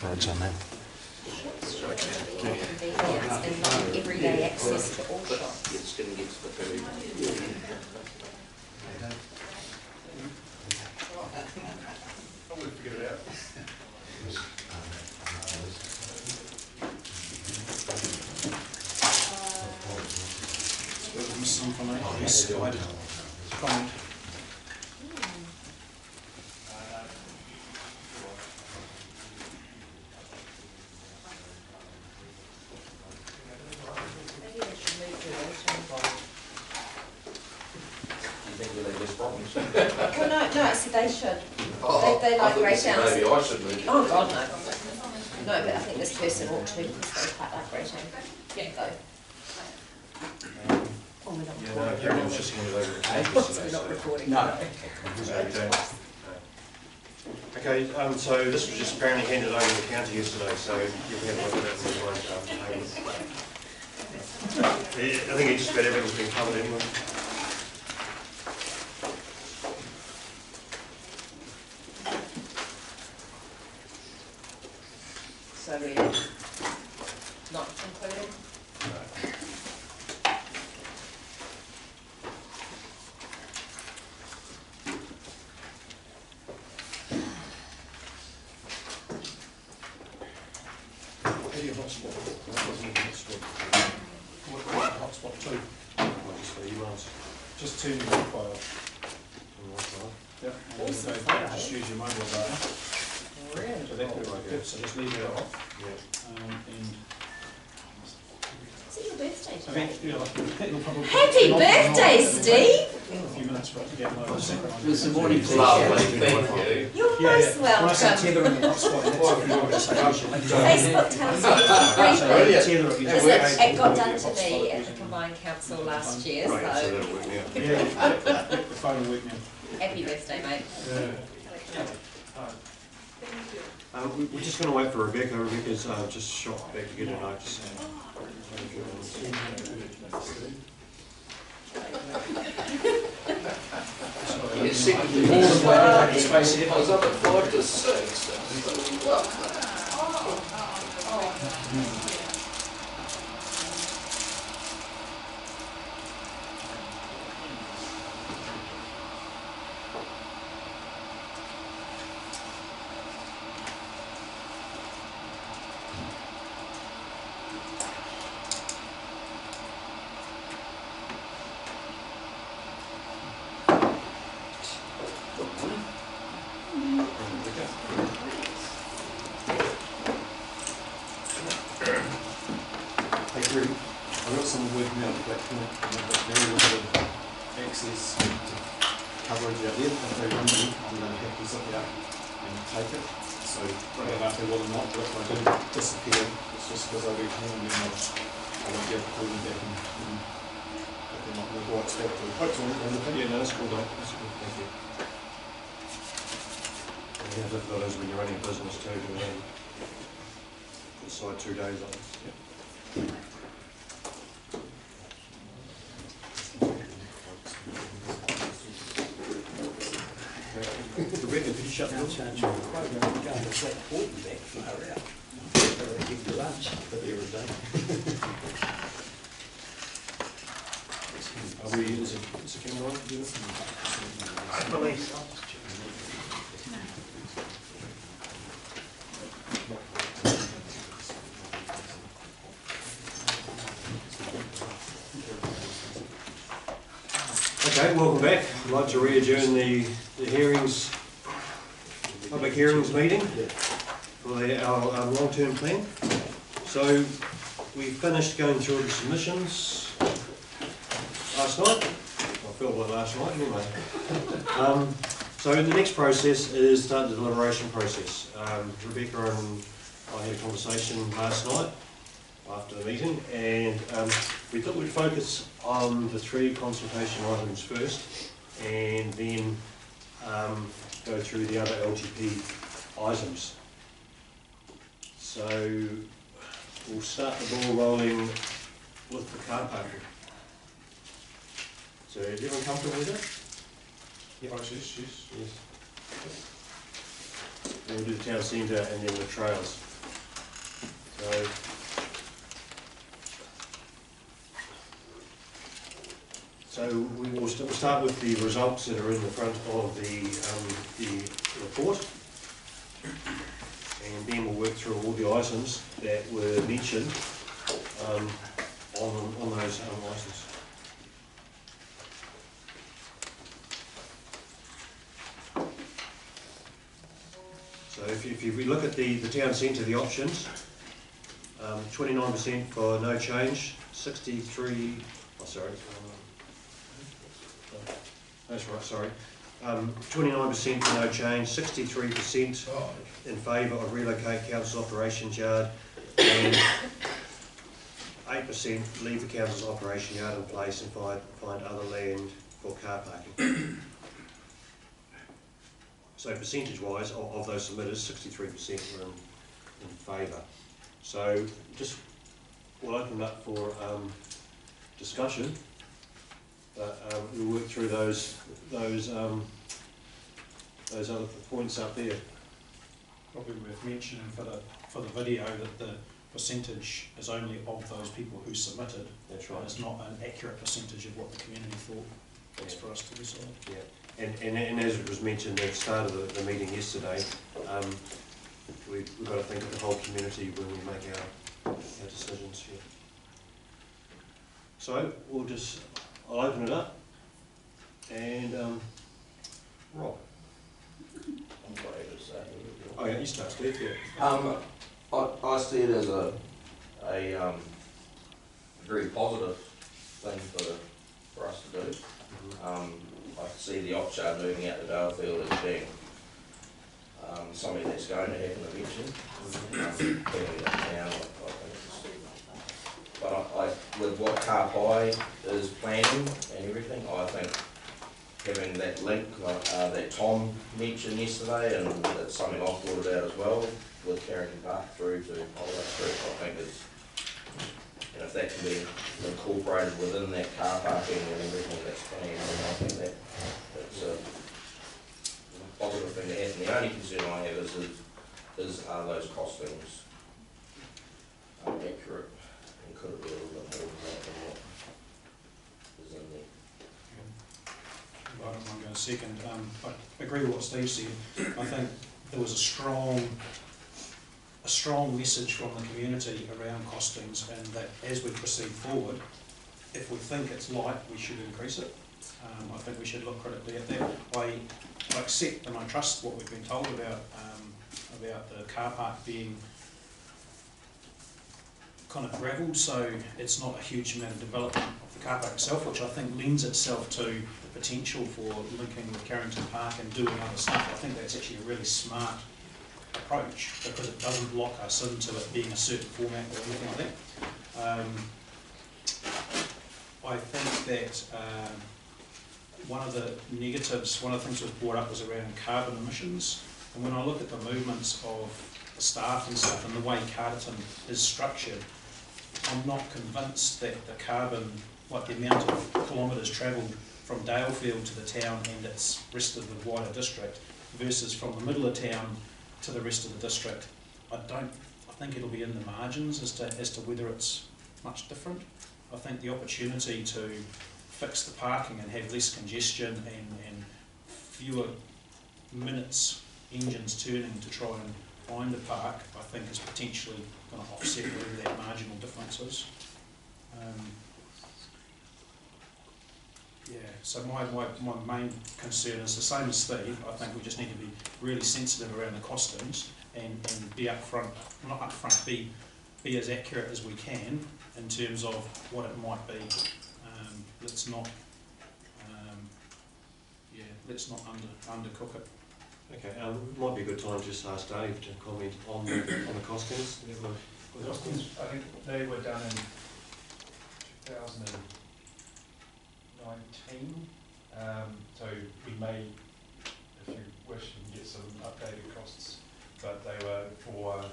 roads on that. Shops should be convenience and not everyday access to all shops. It's going to get to the food. I would figure it out. Some from a misguided comment. Maybe they should move the voting. You think we'll have less problems? Well, no, I said they should. Oh, They I like thought you great said towns. maybe I should move it. Oh, God, no. No, but I think this person ought to, because they quite like Greytown. Yeah, go. Oh, we're not Yeah, no, recording. Karen was just handed over the case We're yesterday. not recording. No. Okay, so this was just apparently handed over to the county yesterday, so you'll have a look at that when you want I think just about everything's been covered anyway. So we're not including? Maybe a hotspot. That wasn't a hotspot. What hotspot two? Just for emails. Just two mobile. Yep. Awesome. Just use your mobile data. Really? So that would work good. So just leave that off. Yeah. And Is it your birthday I today? think it'll probably. Happy birthday, Steve! A few minutes for it to get low. It's the morning tea. Lovely, thank you. You're most When I say welcome. tether in the hotspot, that's what you want to say. Facebook tells me everything. Brilliant. Tether it, you Because just- it got done to me at the combined council last year, Right, so so that'll work now. Yeah, the phone will work now. happy birthday, mate. We're just going to wait for Rebecca. Rebecca's just shot back to get her notes. Yeah, second to More than I one space here. was up at 5 to 6. I've got someone working out that point, and they've got very limited access to coverage out there. If they run me, I'm going to have to zip it up and take it. So I don't know if they will or not, but if I do disappear, it's just because I reach home and then I won't be able to call them back and put them up in the right spot to hopefully on the video. No, that's cool, though. That's cool, thank you. And how difficult it is when you're running a business too, to decide 2 days on it. Yep. Rebecca, could you shut the door? Give you lunch, but every day. Are we, is it camera on? I believe so. Okay, welcome back. I'd like to re-adjourn the hearings, public hearings meeting for our long-term plan. So we finished going through the submissions last night. I felt like last night anyway. So the next process is start the deliberation process. Rebecca and I had a conversation last night after the meeting, and we thought we'd focus on the 3 consultation items first, and then go through the other LTP items. So we'll start the ball rolling with the car parking. So is everyone comfortable with it? Yes. Yes. Then we'll do the town centre and then the trails. So we will start with the results that are in the front of the report, and then we'll work through all the items that were mentioned on those items. So if we look at the town centre, the options, 29% for no change, 63, oh sorry, that's right, sorry. 29% for no change, 63% in favour of relocate council operations yard, and 8% leave the council's operation yard in place and find other land for car parking. So percentage-wise, of those submitters, 63% were in favour. So just, we'll open up for discussion. We'll work through those other points up there. Probably worth mentioning for the video that the percentage is only of those people who submitted. That's right. It's not an accurate percentage of what the community thought. That's for us to decide. Yeah, and as it was mentioned at the start of the meeting yesterday, we've got to think of the whole community when we make our decisions here. So I'll open it up, and Rob. I'm sorry to say. Oh yeah, you start, Steve. Yeah. I see it as a very positive thing for us to do. I can see the Opchard moving out to Dalefield as being something that's going to happen eventually. Clearly now, I think but with what Carpi is planning and everything, I think having that link that Tom mentioned yesterday, and that's something I've thought about as well, with Carrington Park through to Holiday Street, I think is, and if that can be incorporated within that car parking and everything that's planned, then I think that's a positive thing to happen. The only concern I have is are those costings accurate, and could it be a little bit more than that than what is in there? I'm going to second. I agree with what Steve said. I think there was a strong message from the community around costings, and that as we proceed forward, if we think it's light, we should increase it. I think we should look critically at that. I accept and I trust what we've been told about the car park being kind of gravelled, so it's not a huge amount of development of the car park itself, which I think lends itself to the potential for linking with Carrington Park and doing other stuff. I think that's actually a really smart approach, because it doesn't lock us into it being a certain format or anything like that. I think that one of the negatives, one of the things that was brought up was around carbon emissions, and when I look at the movements of the staff and stuff and the way Carterton is structured, I'm not convinced that the carbon, like the amount of kilometres travelled from Dalefield to the town and its rest of the wider district versus from the middle of town to the rest of the district, I think it'll be in the margins as to whether it's much different. I think the opportunity to fix the parking and have less congestion and fewer minutes engines turning to try and find a park, I think is potentially going to offset whatever that marginal difference is. Yeah, so my main concern is the same as Steve. I think we just need to be really sensitive around the costings and be upfront, not upfront, be as accurate as we can in terms of what it might be. Let's not undercook it. Okay, might be a good time just to ask Dave to comment on the costings. The costings, I think they were done in 2019. So we may, if you wish, you can get some updated costs. But they were for,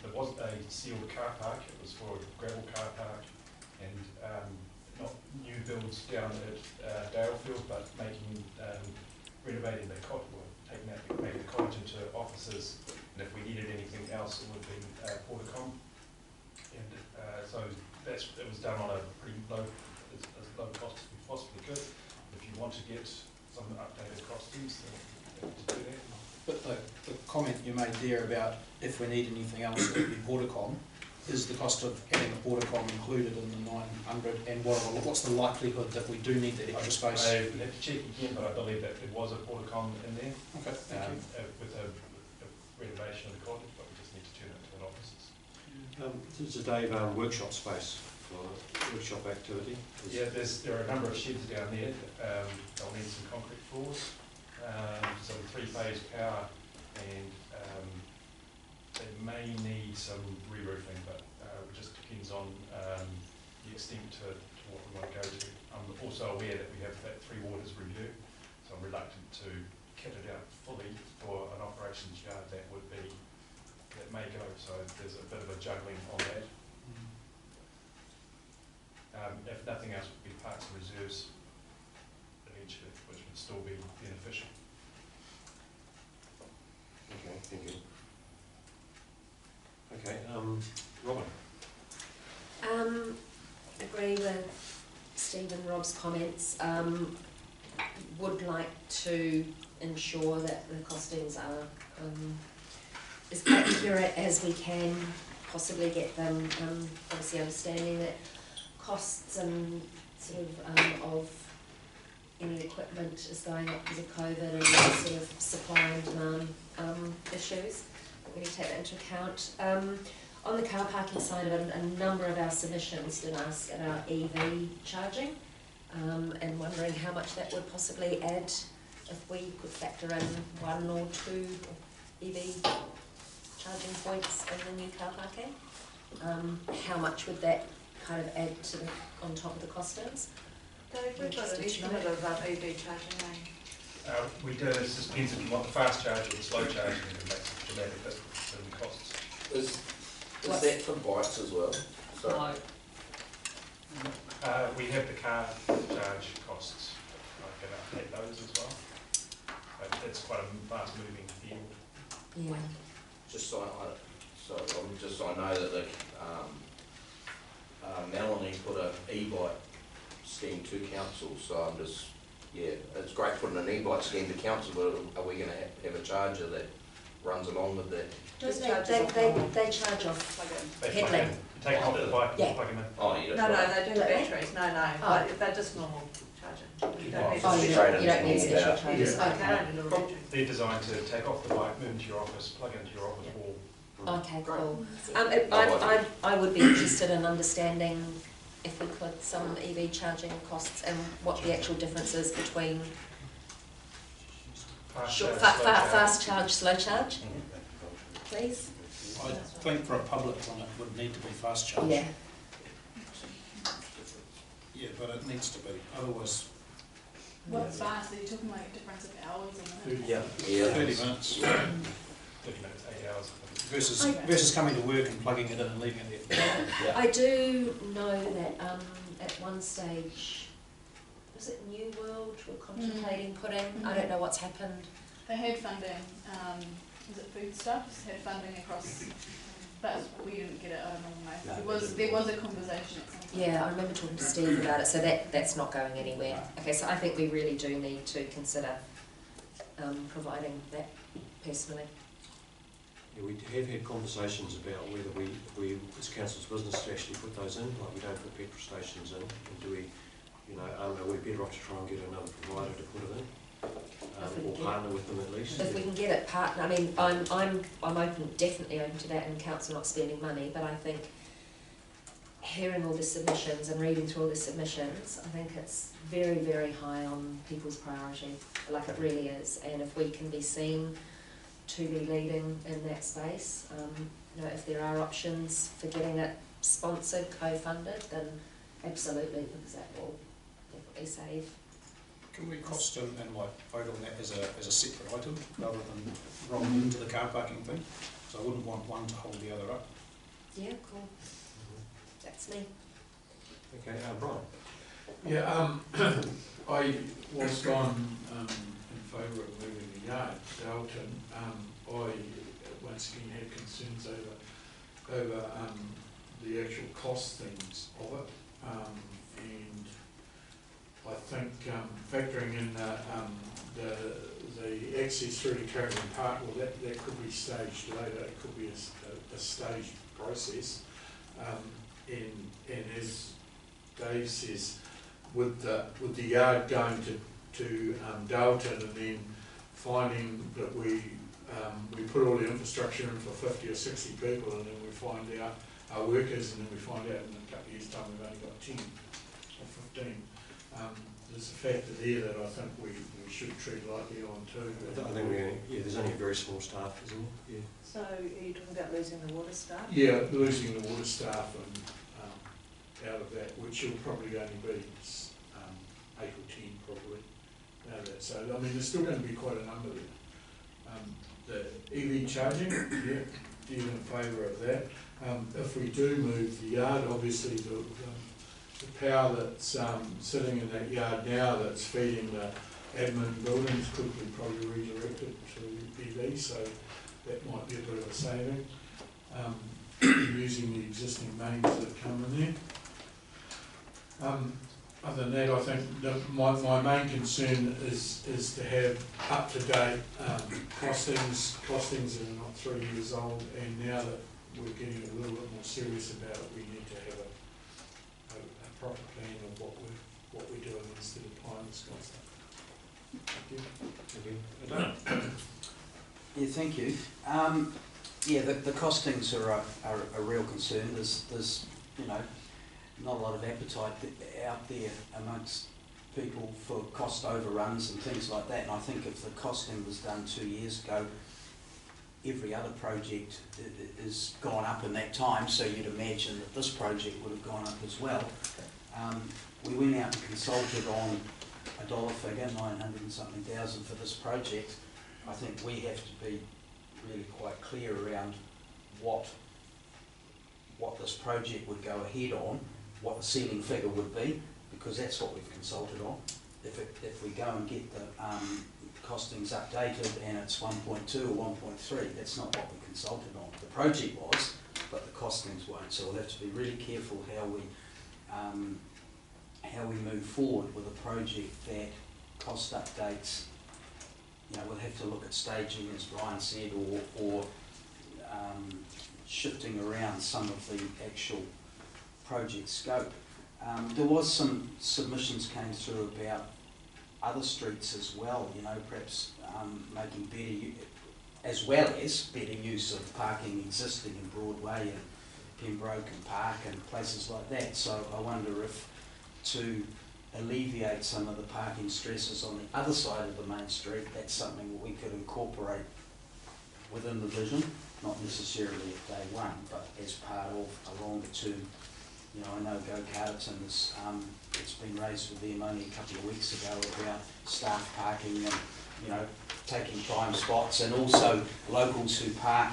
there wasn't a sealed car park, it was for a gravel car park, and not new builds down at Dalefield, but making renovating the cottage, making the cottage into offices, and if we needed anything else, it would be Portacom. And so it was done on a pretty low, as low cost as we possibly could. If you want to get some updated costings, then to do that. But the comment you made there about if we need anything else, it would be Portacom. Is the cost of having a Portacom included in the 900, and what's the likelihood that we do need that extra space? I have to check again, but I believe that there was a Portacom in there. Okay, thank you. With a renovation of the cottage, but we just need to turn it into an offices. This is Dave, workshop space for workshop activity. Yeah, there are a number of sheds down there. They'll need some concrete floors, some three-phase power, and they may need some re-roofing, but it just depends on the extent to what we want to go to. I'm also aware that we have that Three Waters review, so I'm reluctant to kit it out fully for an operations yard that may go, so there's a bit of a juggling on that. If nothing else, would be parks and reserves eventually, which would still be beneficial. Okay, thank you. Okay, Robin. Agree with Steve and Rob's comments. Would like to ensure that the costings are as accurate as we can possibly get them. Obviously understanding that costs and sort of any equipment is going up because of COVID and sort of supply and demand issues. We need to take that into account. On the car parking side of it, a number of our submissions did ask about EV charging, and wondering how much that would possibly add if we could factor in 1 or 2 EV charging points in the new car parking. How much would that kind of add to on top of the costings? Dave, we've got an estimate of EV charging range. We do, it just depends on what the fast charge or the slow charging can make a dramatic difference in the costs. Is that for bikes as well? Sorry. We have the car charge costs, I can update those as well. It's quite a fast moving field. Yeah. Just so I know that the Melanie put an e-bike scheme to council, so I'm just, yeah, it's great putting an e-bike scheme to council, but are we going to have a charger that runs along with that? They charge off They pedaling. You take them off the bike Yeah. and plug them in. Oh, you No, don't. no, they do Do they? batteries, no, Oh. but they're just normal charging. You don't need Oh, to you switch don't, on. you don't need special Yeah. charges. Yes, okay. Okay. Only the battery. They're designed to take off the bike, move into your office, plug into your office wall. Okay, Great. cool. I would be interested in understanding if we could some EV charging costs and what the actual difference is between Fast short, charge, slow charge. fast charge, slow charge, please. I think for a public one it would need to be fast charge. Yeah. Yeah, but it needs to be, otherwise What's fast? Are you talking like difference of hours or minutes? Yeah. 30 minutes 30 minutes, 8 hours. versus Okay. versus coming to work and plugging it in and leaving it there. I do know that at one stage, was it New World were contemplating putting, I don't know what's happened. They had funding, was it food stuffs, had funding across, but we didn't get it, I don't know. There was a conversation at some point. Yeah, I remember talking to Steve about it, so that's not going anywhere. Okay, so I think we really do need to consider providing that personally. Yeah, we have had conversations about whether we as council's business to actually put those in, like we don't put petrol stations in, and do we, are we better off to try and get another provider to put it in? Or partner with them at least? If we can get it partner, I mean, I'm definitely open to that, and council not spending money, but I think hearing all the submissions and reading through all the submissions, I think it's very, very high on people's priority, like it really is, and if we can be seen to be leading in that space, if there are options for getting it sponsored, co-funded, then absolutely, because that will definitely save. Can we cost and like vote on that as a separate item rather than rolling into the car parking thing? So I wouldn't want one to hold the other up. Yeah, cool. That's me. Okay, Brian. Yeah, I was gone in favour of moving the yard to Alton. I once again had concerns over the actual costings of it, and I think factoring in the access through to Carterton Park, well, that could be staged later. It could be a staged process, and as Dave says, with the yard going to Dalton, and then finding that we put all the infrastructure in for 50 or 60 people, and then we find out our workers, and then we find out in a couple of years' time we've only got 10 or 15. There's a factor there that I think we should tread lightly on too. I think there's only a very small staff, isn't there? Yeah. So are you talking about losing the water staff? Yeah, losing the water staff and out of that, which will probably only be 8 or 10 probably out of that. So I mean, there's still going to be quite a number there. The EV charging, yeah, deal in favour of that. If we do move the yard, obviously the power that's sitting in that yard now that's feeding the admin buildings could be probably redirected to EV, so that might be a bit of a saving. Using the existing mains that come in there. Other than that, I think my main concern is to have up-to-date costings that are not 3 years old, and now that we're getting a little bit more serious about it, we need to have a proper plan of what we're doing instead of applying this kind of stuff. Thank you. Yeah, thank you. Yeah, the costings are a real concern. There's not a lot of appetite out there amongst people for cost overruns and things like that. And I think if the costing was done 2 years ago, every other project is gone up in that time, so you'd imagine that this project would have gone up as well. We went out and consulted on a dollar figure, 900 and something thousand for this project. I think we have to be really quite clear around what this project would go ahead on, what the ceiling figure would be, because that's what we've consulted on. If we go and get the costings updated and it's 1.2 or 1.3, that's not what we consulted on. The project was, but the costings won't. So we'll have to be really careful how we move forward with a project that cost updates. We'll have to look at staging, as Brian said, or shifting around some of the actual project scope. There was some submissions came through about other streets as well, perhaps making better use of parking existing in Broadway and Pembroke and Park and places like that. So I wonder if, to alleviate some of the parking stresses on the other side of the main street, that's something that we could incorporate within the vision, not necessarily at day one, but as part of a longer term. I know Go Carterton has, it's been raised with them only a couple of weeks ago about staff parking and, taking prime spots, and also locals who park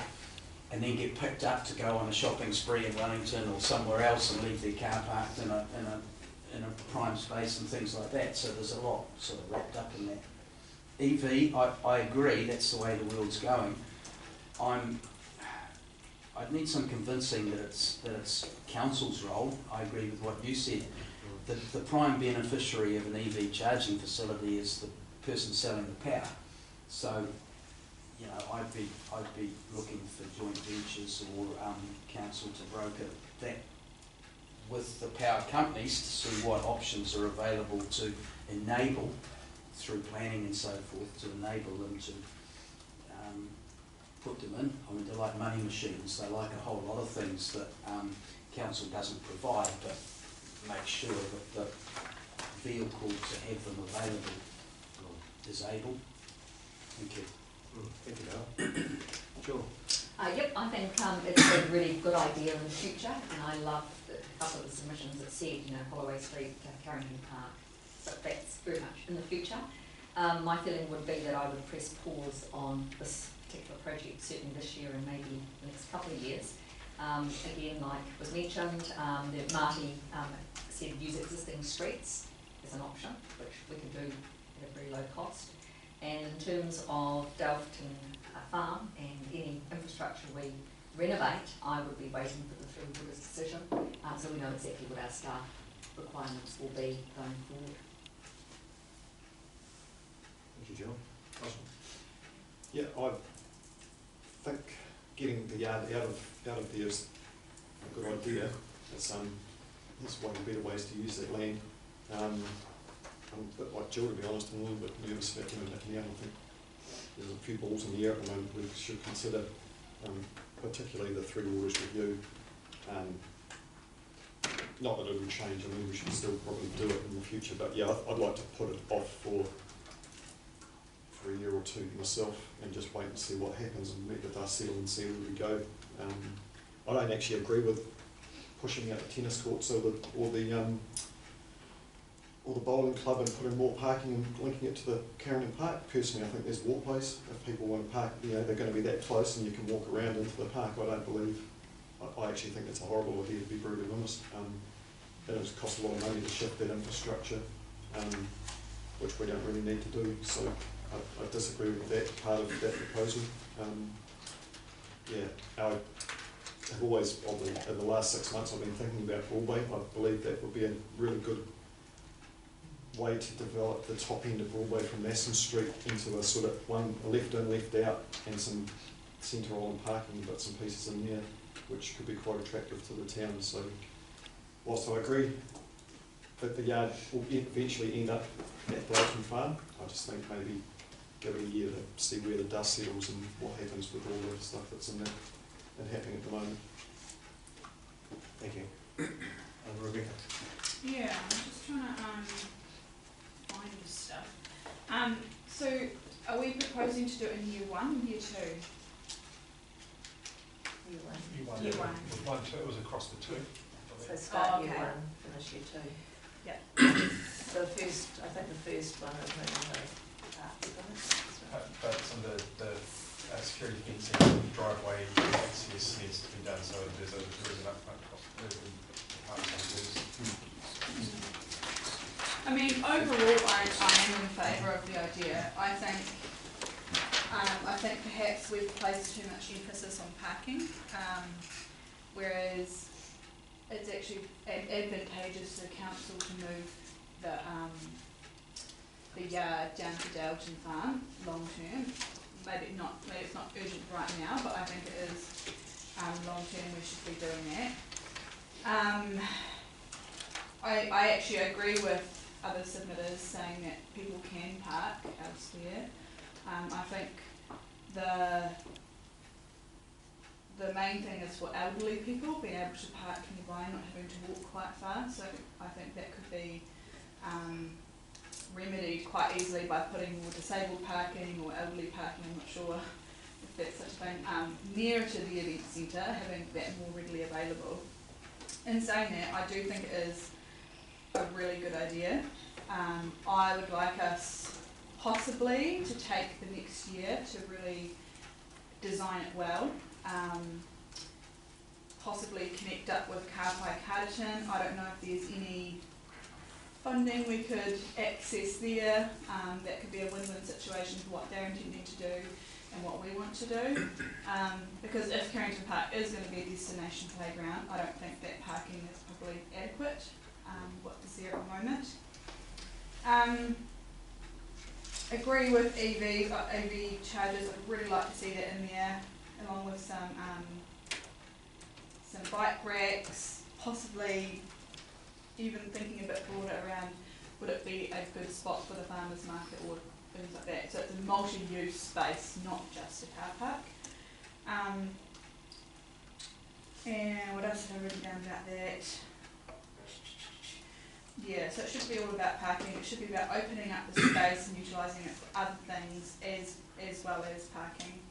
and then get picked up to go on a shopping spree in Wellington or somewhere else and leave their car parked in a prime space and things like that. So there's a lot sort of wrapped up in that. EV, I agree, that's the way the world's going. I'd need some convincing that it's council's role. I agree with what you said. The prime beneficiary of an EV charging facility is the person selling the power. So, I'd be looking for joint ventures or council to broker that with the power companies to see what options are available to enable, through planning and so forth, to enable them to put them in. I mean, they're like money machines. They like a whole lot of things that council doesn't provide, but make sure that the vehicle to have them available is able. Thank you. Thank you, Dale. Sure. Yep, I think it's a really good idea in the future, and I love a couple of the submissions that said, Holloway Street, Carrington Park, so that's very much in the future. My feeling would be that I would press pause on this particular project, certainly this year and maybe the next couple of years. Again, like was mentioned, that Marty said use existing streets as an option, which we can do at a very low cost. And in terms of Delton Farm and any infrastructure we renovate, I would be waiting for the Three Waters decision, so we know exactly what our staff requirements will be going forward. Thank you, Jill. Awesome. Yeah, I think getting the yard out of there is a good idea. It's one of the better ways to use that land. I'm a bit like Jill, to be honest. I'm a little bit nervous about doing that now. I think there's a few balls in the air at the moment we should consider, particularly the Three Waters review. Not that it will change. I mean, we should still probably do it in the future, but yeah, I'd like to put it off for a year or two myself and just wait and see what happens and let the dust settle and see where we go. I don't actually agree with pushing out the tennis courts or the bowling club and putting more parking and linking it to the Carterton Park. Personally, I think there's walkways. If people want to park, they're going to be that close and you can walk around into the park. I actually think it's a horrible idea, to be brutally honest. And it would cost a lot of money to shift that infrastructure, which we don't really need to do. So I disagree with that part of that proposal. I have always, in the last 6 months, I've been thinking about Broadway. I believe that would be a really good way to develop the top end of Broadway from Masson Street into a sort of a left in, left out, and some centre island parking bits and pieces in there, which could be quite attractive to the town. So, whilst I agree that the yard will eventually end up at Brighton Farm, I just think maybe give it a year to see where the dust settles and what happens with all the stuff that's in there and happening at the moment. Thank you. And Rebecca. Yeah, I'm just trying to find this stuff. So are we proposing to do it in year 1, year 2? Year one. Year one. It was across the two. So start year okay. 1, finish year 2. Yeah. So I think the first one is maybe the But some of the security fencing, driveway access needs to be done, so there is an upfront cost. I mean, overall, I am in favour of the idea. I think perhaps we've placed too much emphasis on parking, whereas it's actually advantageous to the council to move the yard down to Dalton Farm long term. Maybe it's not urgent right now, but I think it is long term we should be doing that. I actually agree with other submitters saying that people can park elsewhere. I think the main thing is for elderly people being able to park nearby and not having to walk quite far. So I think that could be remedied quite easily by putting more disabled parking or elderly parking, I'm not sure if that's such a thing, nearer to the event centre, having that more readily available. In saying that, I do think it is a really good idea. I would like us possibly to take the next year to really design it well, possibly connect up with Carterton. I don't know if there's any funding we could access there. That could be a win-win situation for what they're intending to do and what we want to do. Because if Carrington Park is going to be a destination playground, I don't think that parking is probably adequate, what is there at the moment. Agree with EV chargers. I'd really like to see that in there, along with some bike racks, possibly even thinking a bit broader around would it be a good spot for the farmers market or things like that. So it's a multi-use space, not just a car park. And what else have I written down about that? Yeah, so it should be all about parking. It should be about opening up the space and utilising it for other things as well as parking.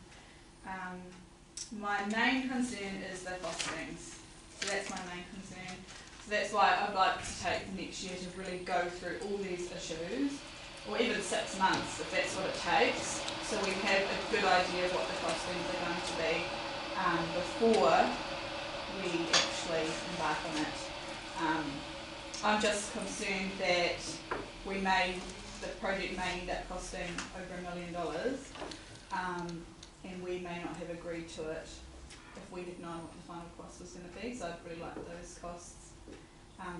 My main concern is the costings. So that's my main concern. So that's why I'd like to take the next year to really go through all these issues, or even 6 months if that's what it takes, so we have a good idea of what the costings are going to be before we actually embark on it. I'm just concerned that the project may end up costing over $1 million, and we may not have agreed to it if we had known what the final cost was going to be. So I'd really like those costs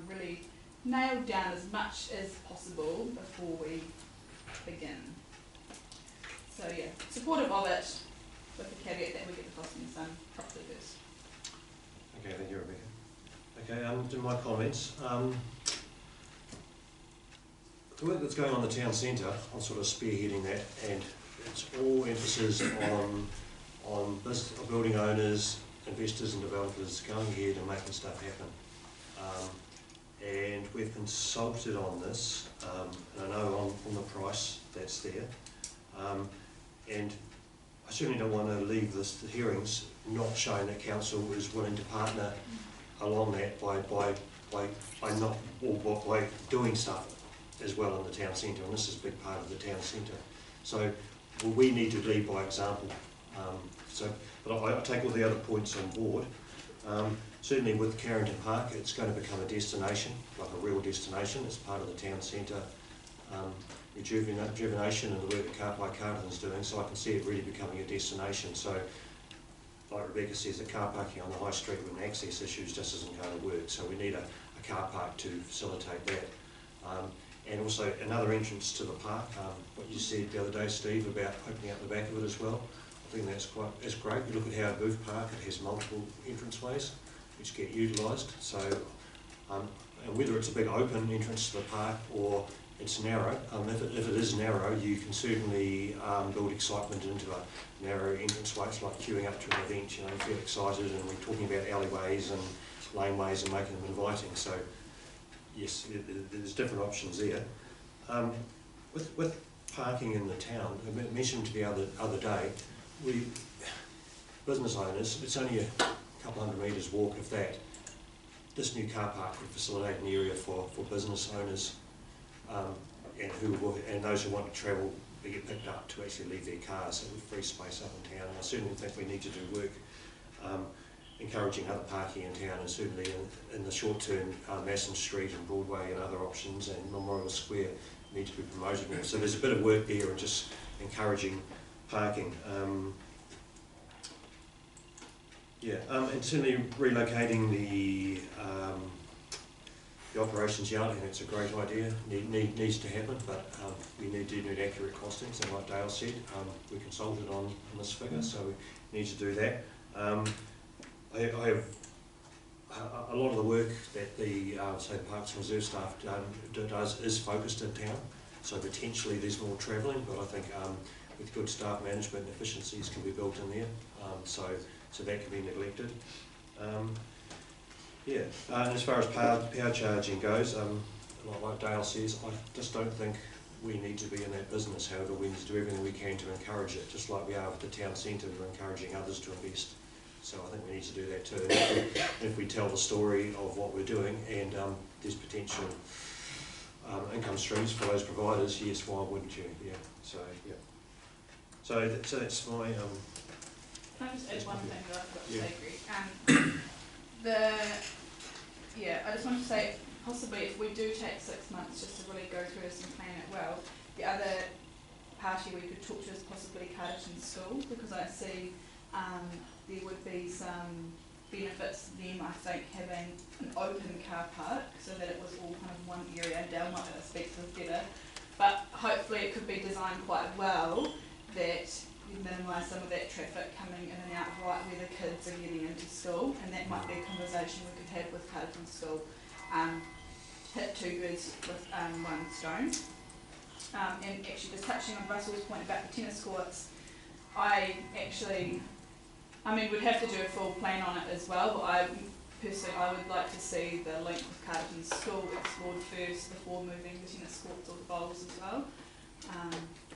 really nailed down as much as possible before we begin. So yeah, supportive of it, with the caveat that we get the costings done properly first. Okay, thank you, Rebecca. Okay, to my comments. The work that's going on in the town centre, I'm sort of spearheading that, and it's all emphasis on building owners, investors and developers going ahead and making stuff happen. And we've consulted on this, and I know on the price that's there. And I certainly don't want to leave the hearings not showing that council is willing to partner along that by doing stuff as well in the town centre, and this is a big part of the town centre. So we need to lead by example. But I take all the other points on board. Certainly with Carterton Park, it's going to become a destination, like a real destination. It's part of the town centre rejuvenation and the work that Carterton's doing, so I can see it really becoming a destination. So, like Rebecca says, the car parking on the high street with access issues just isn't going to work, so we need a car park to facilitate that. And also another entrance to the park, what you said the other day, Steve, about opening up the back of it as well. I think that's great. You look at how Booth Park, it has multiple entranceways which get utilised. So, and whether it's a big open entrance to the park or it's narrow, if it is narrow, you can certainly build excitement into a narrow entranceway. It's like queuing up to an event, you know, you feel excited, and we're talking about alleyways and laneways and making them inviting. So, yes, there's different options there. With parking in the town, I mentioned the other day, business owners, it's only a couple hundred metres walk of that. This new car park could facilitate an area for business owners and those who want to travel to get picked up to actually leave their cars, and free space up in town. And I certainly think we need to do work encouraging other parking in town, and certainly in the short term, Masson Street and Broadway and other options and Memorial Square need to be promoted more. So there's a bit of work there and just encouraging parking. And certainly relocating the operations yard, I think it's a great idea. Needs to happen, but we need accurate costings, and like Dale said, we consulted on this figure, so we need to do that. I have a lot of the work that the say Parks and Reserve staff does is focused in town, so potentially there's more travelling, but I think with good staff management, efficiencies can be built in there, so that can be neglected. And as far as power charging goes, like Dale says, I just don't think we need to be in that business. However, we need to do everything we can to encourage it, just like we are with the town centre, we're encouraging others to invest. So I think we need to do that too. If we tell the story of what we're doing and there's potential income streams for those providers, yes, why wouldn't you? Yeah. So that's my. Can I just add one thing that I've got to say, Greg? I just want to say, possibly if we do take 6 months just to really go through this and plan it well, the other party we could talk to is possibly Carterton School, because I see there would be some benefits to them, I think, having an open car park so that it was all kind of one area. Dale might have speaks to this better, but hopefully it could be designed quite well that you minimise some of that traffic coming in and out right where the kids are getting into school, and that might be a conversation we could have with Carterton School. Hit two birds with one stone. And actually just touching on Russell's point about the tennis courts, we'd have to do a full plan on it as well, but I would like to see the link with Carterton School explored first before moving the tennis courts or the bowls as well.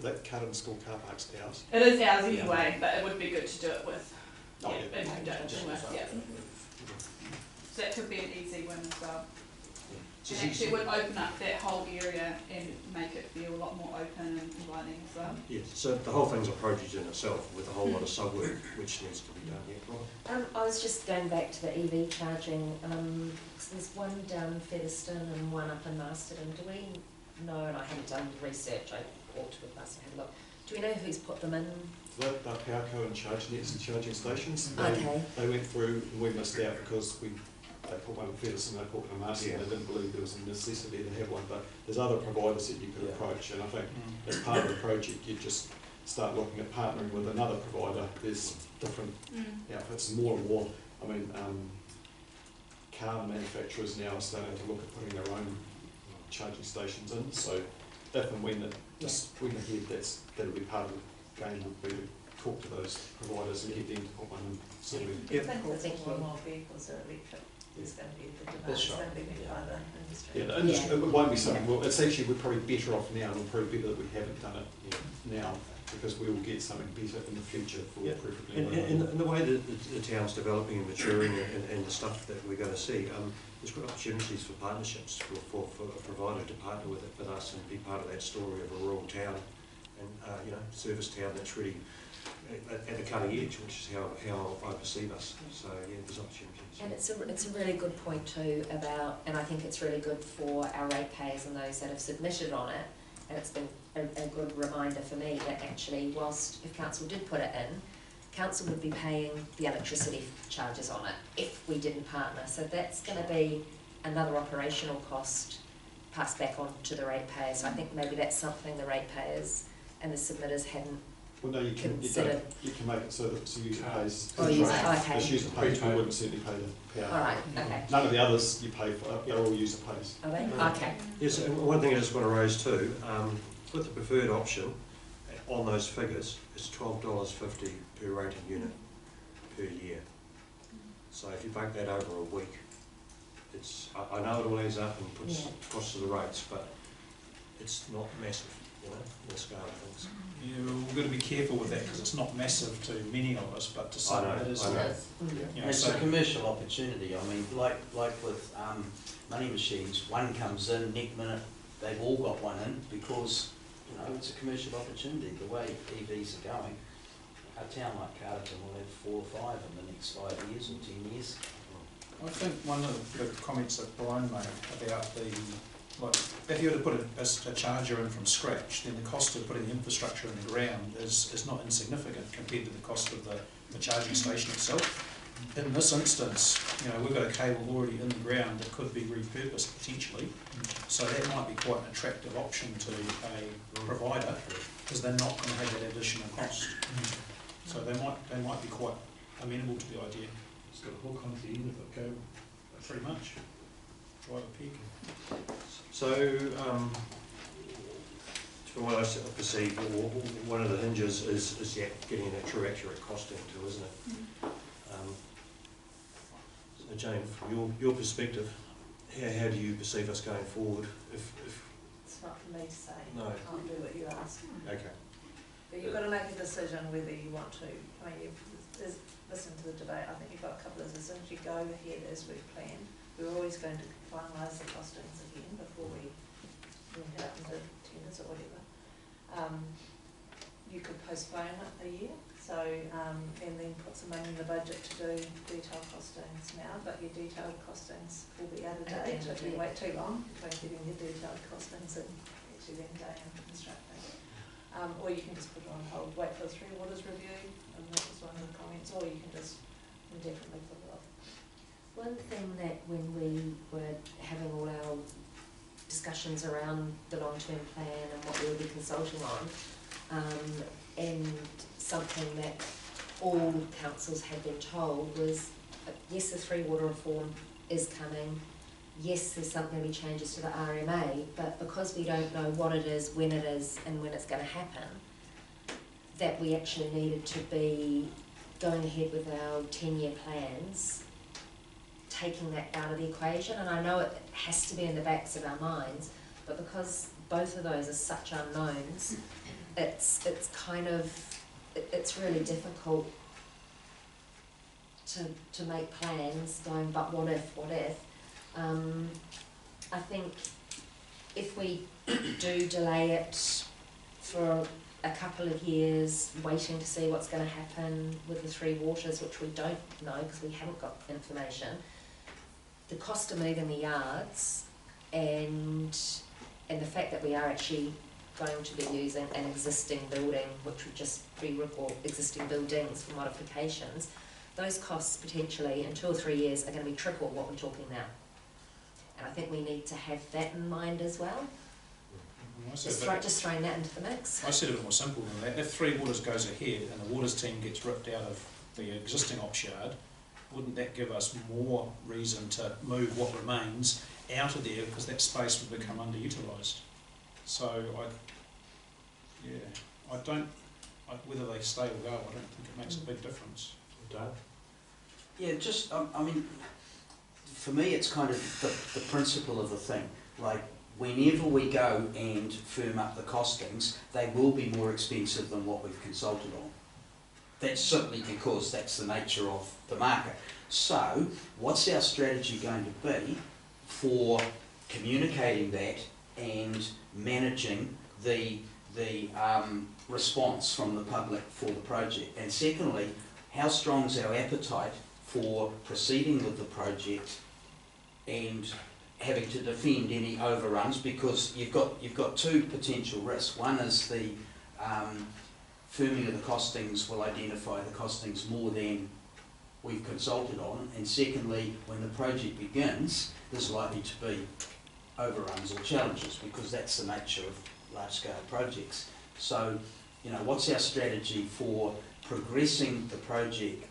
That Carterton School car park's ours. It is ours anyway, but it would be good to do it with. In conjunction with, So that could be an easy one as well. And actually it would open up that whole area and make it feel a lot more open and inviting as well. Yes, so the whole thing's a project in itself with a whole lot of sub-work which needs to be done here. I was just going back to the EV charging. So there's one down Featherstone and one up in Masterton. Do we know, and I haven't done research, I ought to have must have had a look, Do we know who's put them in? They're Powerco and ChargeNets and charging stations. Okay. They went through and we missed out because they put one in Fearless and they put one in Marcy, and they didn't believe there was a necessity to have one, but there's other providers that you could approach, and I think as part of the project you just start looking at partnering with another provider. There's different outfits, more and more. I mean, car manufacturers now are starting to look at putting their own charging stations in, so if and when it just went ahead, that'll be part of the game, would be to talk to those providers and get them to put one in. So we, Yep. Thank you. More vehicles are electric, there's going to be the demand, That's it's right. going to be met by the industry. yeah, the industry, it won't be something, well, it's actually, we're probably better off now, and it'll probably be that we haven't done it now, because we will get something better in the future for preferably. In the way that the town's developing and maturing and the stuff that we're going to see, there's good opportunities for partnerships for a provider to partner with us and be part of that story of a rural town and service town that's really at the cutting edge, which is how I perceive us. So yeah, there's opportunities. And it's a really good point too about, and I think it's really good for our ratepayers and those that have submitted on it. And it's been a good reminder for me that actually, whilst if council did put it in, council would be paying the electricity charges on it if we didn't partner. So that's going to be another operational cost passed back on to the ratepayers. So I think maybe that's something the ratepayers and the submitters hadn't. Well, no, you can make it so that the user pays. Oh, user, okay. The user pays, we wouldn't certainly pay the power. All right, okay. None of the others you pay for, they're all user pays. Are they? Okay. Yes, and one thing I just want to raise too, with the preferred option, on those figures, it's $12.50 per rating unit per year. So if you break that over a week, it's, I know it all adds up and puts costs of the rates, but it's not massive, in the scale of things. Yeah, well, we've got to be careful with that because it's not massive to many of us, but to some it is. I know. You know, It's so a commercial opportunity. I mean, like with money machines, one comes in, next minute they've all got one in because it's a commercial opportunity. The way EVs are going, a town like Carterton will have 4 or 5 in the next 5 years or 10 years. I think one of the comments that Brian made about if you were to put a charger in from scratch, then the cost of putting the infrastructure in the ground is not insignificant compared to the cost of the charging station itself. In this instance, we've got a cable already in the ground that could be repurposed potentially, so that might be quite an attractive option to a provider because they're not going to have that additional cost. So they might be quite amenable to the idea. It's got a hook onto the end of it, go. Pretty much. Drive a peg. So, from what I perceive, one of the hinges is getting that true accurate costing too, isn't it? So Jane, from your perspective, how do you perceive us going forward if It's not for me to say. No. I can't do what you ask. okay. But you've got to make a decision whether you want to. I mean, you've listened to the debate. I think you've got a couple of decisions. You go ahead as we've planned. We're always going to finalise the costings again before we head up into tenders or whatever. You could postpone it a year, so and then put some money in the budget to do detailed costings now, but your detailed costings will be out of date if you wait too long between getting your detailed costings and actually then going and constructing. Or you can just put it on hold, wait for the Three Waters review, and that was one of the comments, or you can just indefinitely put it off. One thing that when we were having all our discussions around the long-term plan and what we would be consulting on, and something that all councils had been told was, yes, the Three Water reform is coming, yes, there's going to be changes to the RMA, but because we don't know what it is, and when it's going to happen, that we actually needed to be going ahead with our 10-year plans, taking that out of the equation. And I know it has to be in the backs of our minds, but because both of those are such unknowns, it's really difficult to make plans going, but what if? I think if we do delay it for a couple of years, waiting to see what's going to happen with the Three Waters, which we don't know because we haven't got information, the cost of moving the yards and the fact that we are actually going to be using an existing building, which would just re-report existing buildings for modifications, those costs potentially in 2 or 3 years are going to be triple what we're talking now. And I think we need to have that in mind as well. Just throwing that into the mix. I said a bit more simple than that. If Three Waters goes ahead and the Waters team gets ripped out of the existing ops yard, wouldn't that give us more reason to move what remains out of there, because that space would become underutilised? So whether they stay or go, I don't think it makes a big difference. Yeah, just, I mean, for me, it's kind of the principle of the thing. Like, whenever we go and firm up the costings, they will be more expensive than what we've consulted on. That's simply because that's the nature of the market. So, what's our strategy going to be for communicating that and managing the response from the public for the project? And secondly, how strong is our appetite for proceeding with the project and having to defend any overruns? Because you've got two potential risks. One is the firming of the costings will identify the costings more than we've consulted on, and secondly, when the project begins, there's likely to be overruns or challenges, because that's the nature of large-scale projects. So, you know, what's our strategy for progressing the project,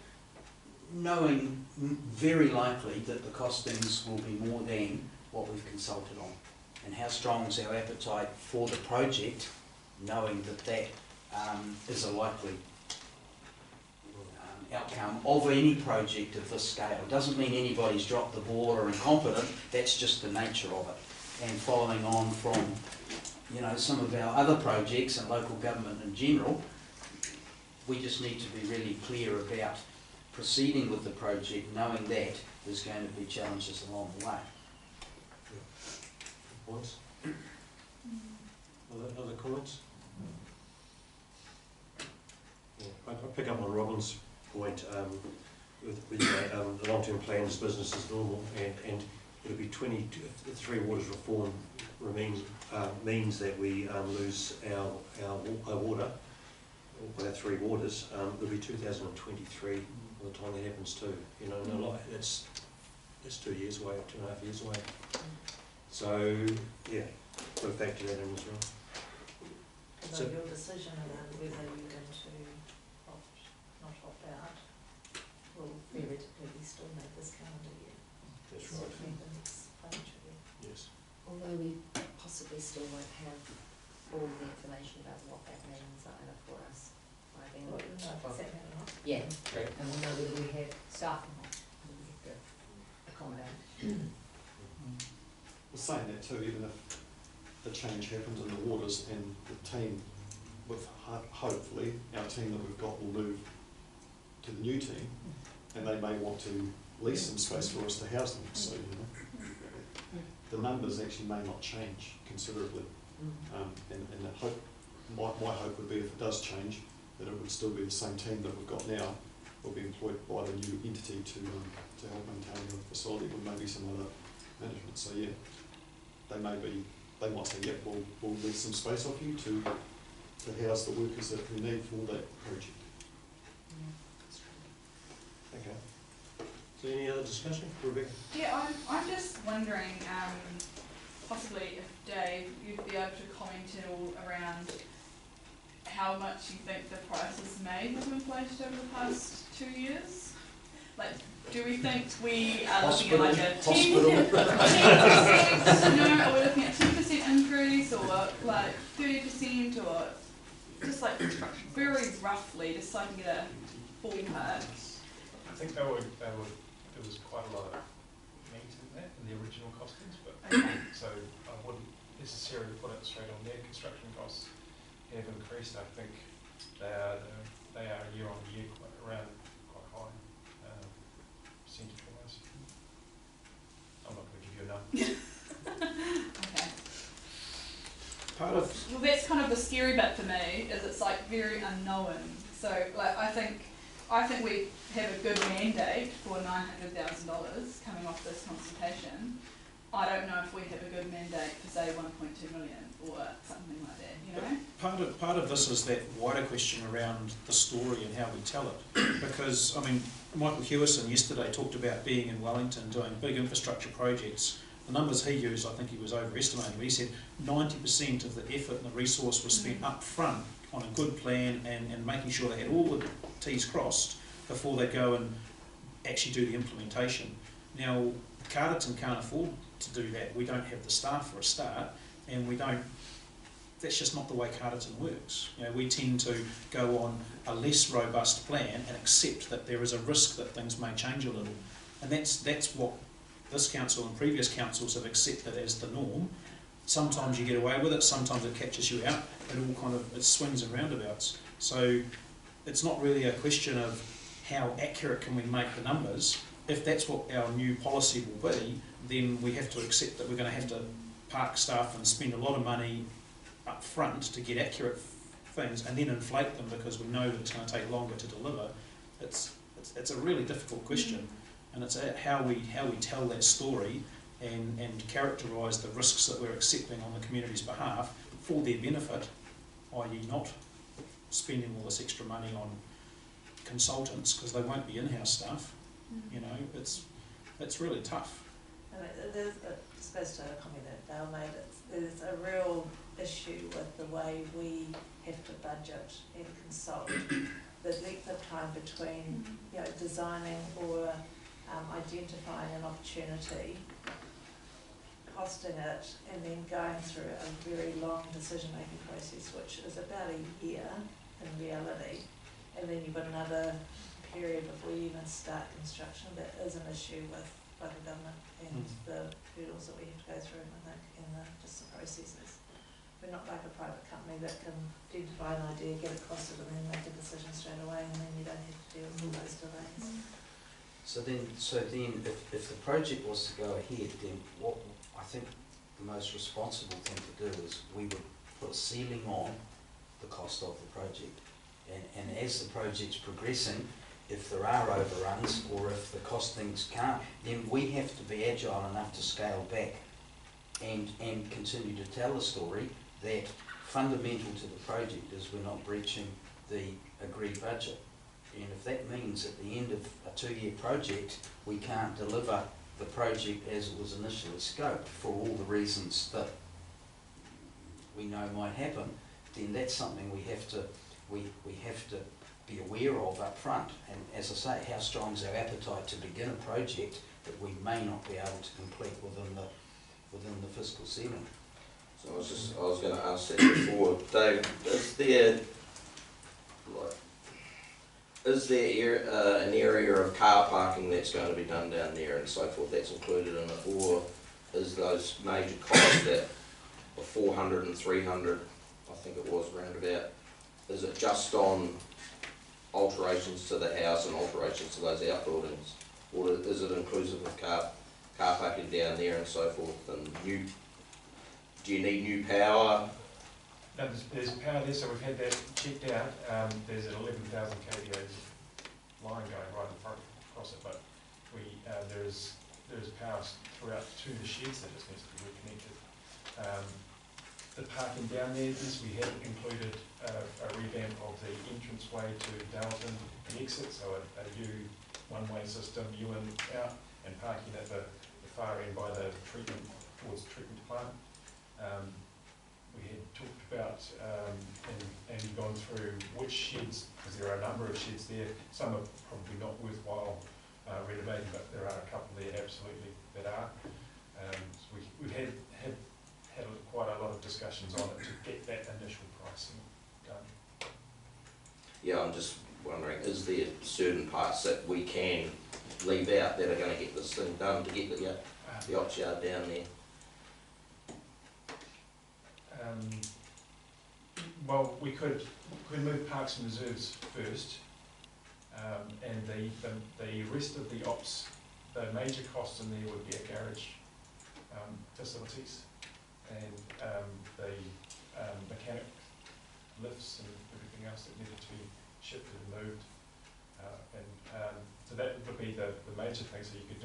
knowing very likely that the costings will be more than what we've consulted on? And how strong is our appetite for the project, knowing that that is a likely outcome of any project of this scale? It doesn't mean anybody's dropped the ball or incompetent, that's just the nature of it. And following on from, you know, some of our other projects and local government in general, we just need to be really clear about proceeding with the project, knowing that there's going to be challenges along the way. Points? Other comments? Yeah, I pick up on Robin's point with the long-term plans, business as normal, and it'll be 20, if the Three Waters reform means that we lose our water, or our Three Waters, it'll be 2023 by the time that happens too. You know, no lie, that's 2 years away, 2.5 years away. So, yeah, got to factor that in as well. So your decision around whether you're going to not opt out will theoretically be still made this calendar year. That's So right. maybe the next financial year. Yes. Although we possibly still won't have all the information about what that means either for us. I think. Well, no, does that matter or not? Yeah. And we know whether we have staff or not, whether we have to accommodate. Well, saying that too, even if the change happens in the waters and the team, with hopefully our team that we've got will move to the new team, and they may want to lease some space for us to house them. So, you know, the numbers actually may not change considerably. And the hope, my hope would be, if it does change, that it would still be the same team that we've got now will be employed by the new entity to help maintain the facility with maybe some other management. So yeah, they might say, yep, we'll lease some space off you to house the workers that we need for that project. Okay. So any other discussion, Rebecca? Yeah, I'm just wondering, possibly if Dave, you'd be able to comment at all around how much you think the prices may have inflated over the past 2 years? Like, do we think we are looking at like a 10%, no, are we looking at 10% increase, or like 30%, or just like very roughly, just so I can get a ballpark? I think there was quite a lot of meat in that, in the original costings, but so I wouldn't necessarily put it straight on their construction costs have increased. I think they are year on year quite high, percentage wise. I'm not going to give you a number. Okay. Part of Well, that's kind of the scary bit for me, is it's like very unknown. So like I think we have a good mandate for $900,000 coming off this consultation, I don't know if we have a good mandate for say 1.2 million or something like that, you know? Part of this is that wider question around the story and how we tell it. Because, I mean, Michael Hewison yesterday talked about being in Wellington doing big infrastructure projects. The numbers he used, I think he was overestimating, but he said 90% of the effort and the resource was spent up front on a good plan and making sure they had all the T's crossed before they go and actually do the implementation. Now, Carterton can't afford to do that. We don't have the staff for a start, and we don't. That's just not the way Carterton works. You know, we tend to go on a less robust plan and accept that there is a risk that things may change a little, and that's what this council and previous councils have accepted as the norm. Sometimes you get away with it, sometimes it catches you out. It swings and roundabouts. So it's not really a question of how accurate can we make the numbers. If that's what our new policy will be, then we have to accept that we're going to have to park staff and spend a lot of money up front to get accurate things and then inflate them because we know that it's going to take longer to deliver. It's a really difficult question, and it's how we tell that story and characterise the risks that we're accepting on the community's behalf for their benefit, i.e. not spending all this extra money on consultants because they won't be in-house staff. You know, it's really tough. And there's, just goes to a comment that Dale made, there's a real issue with the way we have to budget and consult. The length of time between, you know, designing or identifying an opportunity, costing it, and then going through a very long decision-making process, which is about a year in reality, and then you've got another period before you even start construction. That is an issue with local government and the hurdles that we have to go through, I think, and just the processes. We're not like a private company that can identify an idea, get it costed, and then make a decision straight away, and then you don't have to deal with all those delays. So then, if the project was to go ahead, then what I think the most responsible thing to do is we would put a ceiling on the cost of the project, and as the project's progressing, if there are overruns or if the costings can't, then we have to be agile enough to scale back and continue to tell the story that fundamental to the project is we're not breaching the agreed budget. And if that means at the end of a 2-year project we can't deliver the project as it was initially scoped for all the reasons that we know might happen, then that's something we have to be aware of up front. And as I say, how strong is our appetite to begin a project that we may not be able to complete within the fiscal ceiling? So I was going to ask that before, Dave. Is there an area of car parking that's going to be done down there and so forth that's included in it, or is those major costs that of 400 and 300, I think it was roundabout, is it just on alterations to the house and alterations to those outbuildings, or is it inclusive of car parking down there and so forth? And do you need new power? No, there's power there, so we've had that checked out. There's an 11,000 kVA line going right in front across it, but there is power throughout to the sheds that just needs to be reconnected. The parking down there, yes, we have included a revamp of the entranceway to Dalton, the exit, so a U one-way system, U in, out, and parking at the far end by the treatment, towards the treatment plant. We had talked about and gone through which sheds, because there are a number of sheds there. Some are probably not worthwhile renovating, but there are a couple there absolutely that are. So we've had quite a lot of discussions on it to get that initial pricing done. Yeah, I'm just wondering, is there certain parts that we can leave out that are going to get this thing done to get the ops yard down there? Well, we could move parks and reserves first, and the rest of the ops, the major costs in there would be a garage facilities and the mechanic lifts and everything else that needed to be shifted and moved, so that would be the major thing. So you could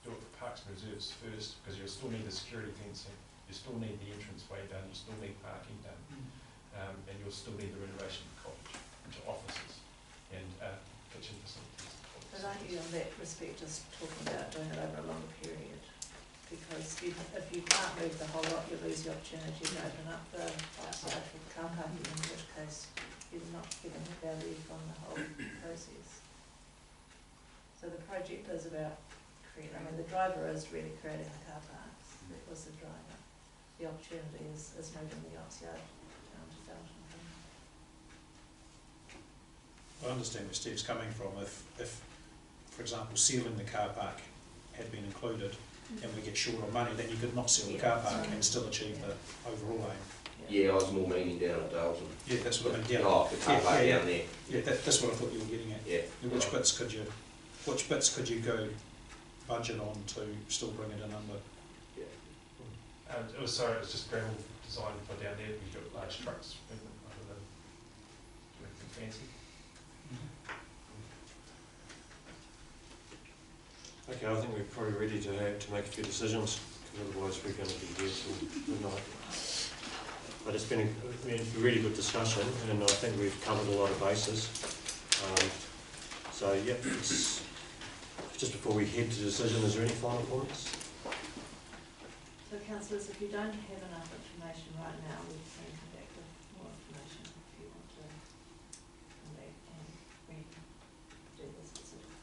do do it for parks and reserves first, because you'll still need the security fencing, you still need the entranceway done, you still need parking done, and you'll still need the renovation of the cottage, which are offices and kitchen facilities. But aren't you in that respect just talking about doing it over a longer period? Because if you can't move the whole lot, you lose the opportunity to open up the outside for car parking, in which case you're not getting the value from the whole process. So the project is about the driver is really creating the car parks, that was the driver. The opportunity is moving the ops yard down to Felton. I understand where Steve's coming from. If, for example, sealing the car park had been included and we get short on money, then you could not seal the car park and still achieve the overall aim. Yeah, I was more meaning down at Dalton. Yeah, that's what I mean. Yeah, Oh, the car park down there. yeah, that's what I thought you were getting at. Yeah. Which bits could you go budget on to still bring it in under? It was just gravel design for down there, we've got large trucks, rather than anything fancy. Okay, I think we're probably ready to make a few decisions, because otherwise we're going to be here till midnight. But it's been a really good discussion, and I think we've covered a lot of bases. So, yeah, it's just before we head to decision, is there any final comments? So councillors, if you don't have enough information right now, we can come back with more information if you want to come back and we can do this decision.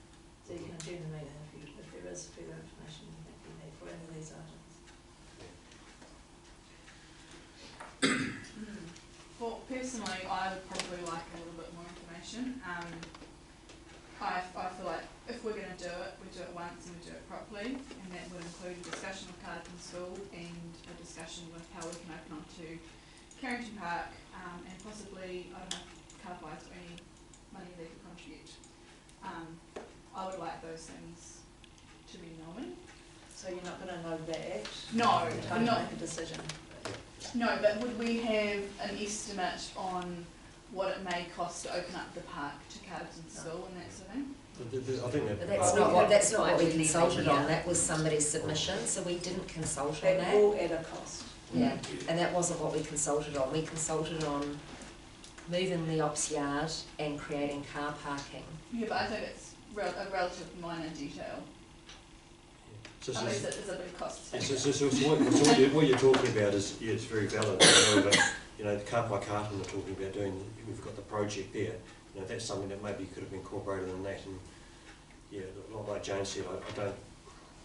So you can adjourn the meeting if there is further information you think you need for any of these items. Well, personally, I would probably like a little bit more information. I feel like if we're going to do it, we do it once and we do it properly, and that would include a discussion with Carterton School and a discussion with how we can open up to Carrington Park, and possibly, I don't know, Cartwrights or any money they could contribute. I would like those things to be known. So you're not going to know that? No, in I'm time to not. make a decision? No, but would we have an estimate on what it may cost to open up the park to Carterton School and that sort of thing? I think But that's not what we consulted on, that was somebody's submission, so we didn't consult on That that. will add a cost. Yeah, and that wasn't what we consulted on. We consulted on moving the ops yard and creating car parking. Yeah, but I think it's a relative minor detail. At least it is a big cost. So what you're talking about is, yeah, it's very valid. But, the car by Carton we're talking about doing, we've got the project there. That's something that maybe could have been incorporated in that. And yeah, like Jane said, I don't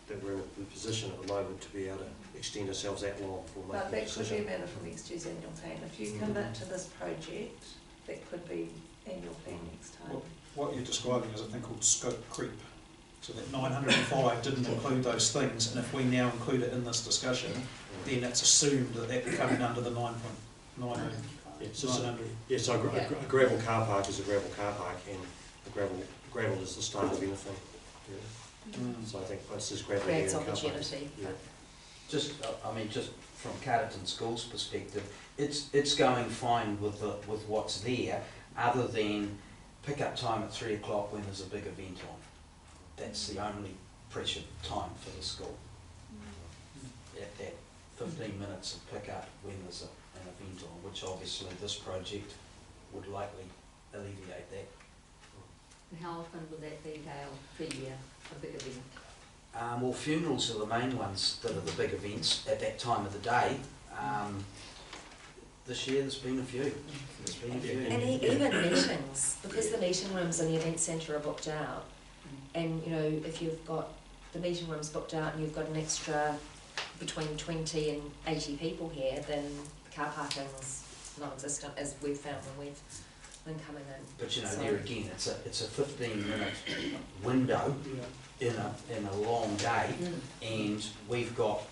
think we're in a position at the moment to be able to extend ourselves that long for making a But that could decision. be a matter for next year's annual plan. If you commit to this project, that could be annual plan next time. What you're describing is a thing called scope creep. So that 905 didn't include those things, and if we now include it in this discussion, then it's assumed that that will come in under the 9.90. So a gravel car park is a gravel car park, and a gravel is the start of anything. So I think once there's gravel Creates here in car park, opportunity. yeah. Just from Carterton School's perspective, it's going fine with what's there, other than pick-up time at 3 o'clock when there's a big event on. That's the only pressured time for the school. That 15 minutes of pick-up when there's an event on, which obviously this project would likely alleviate that. And how often would that be, Gail, per year, a big event? Well, funerals are the main ones that are the big events at that time of the day. This year there's been a few. And even meetings, because the meeting rooms in the event centre are booked out, and if you've got the meeting rooms booked out and you've got an extra between 20 and 80 people here, then car parking's non-existent, as we've found when we've been coming in. But there again, it's a 15-minute window in a long day, and we've got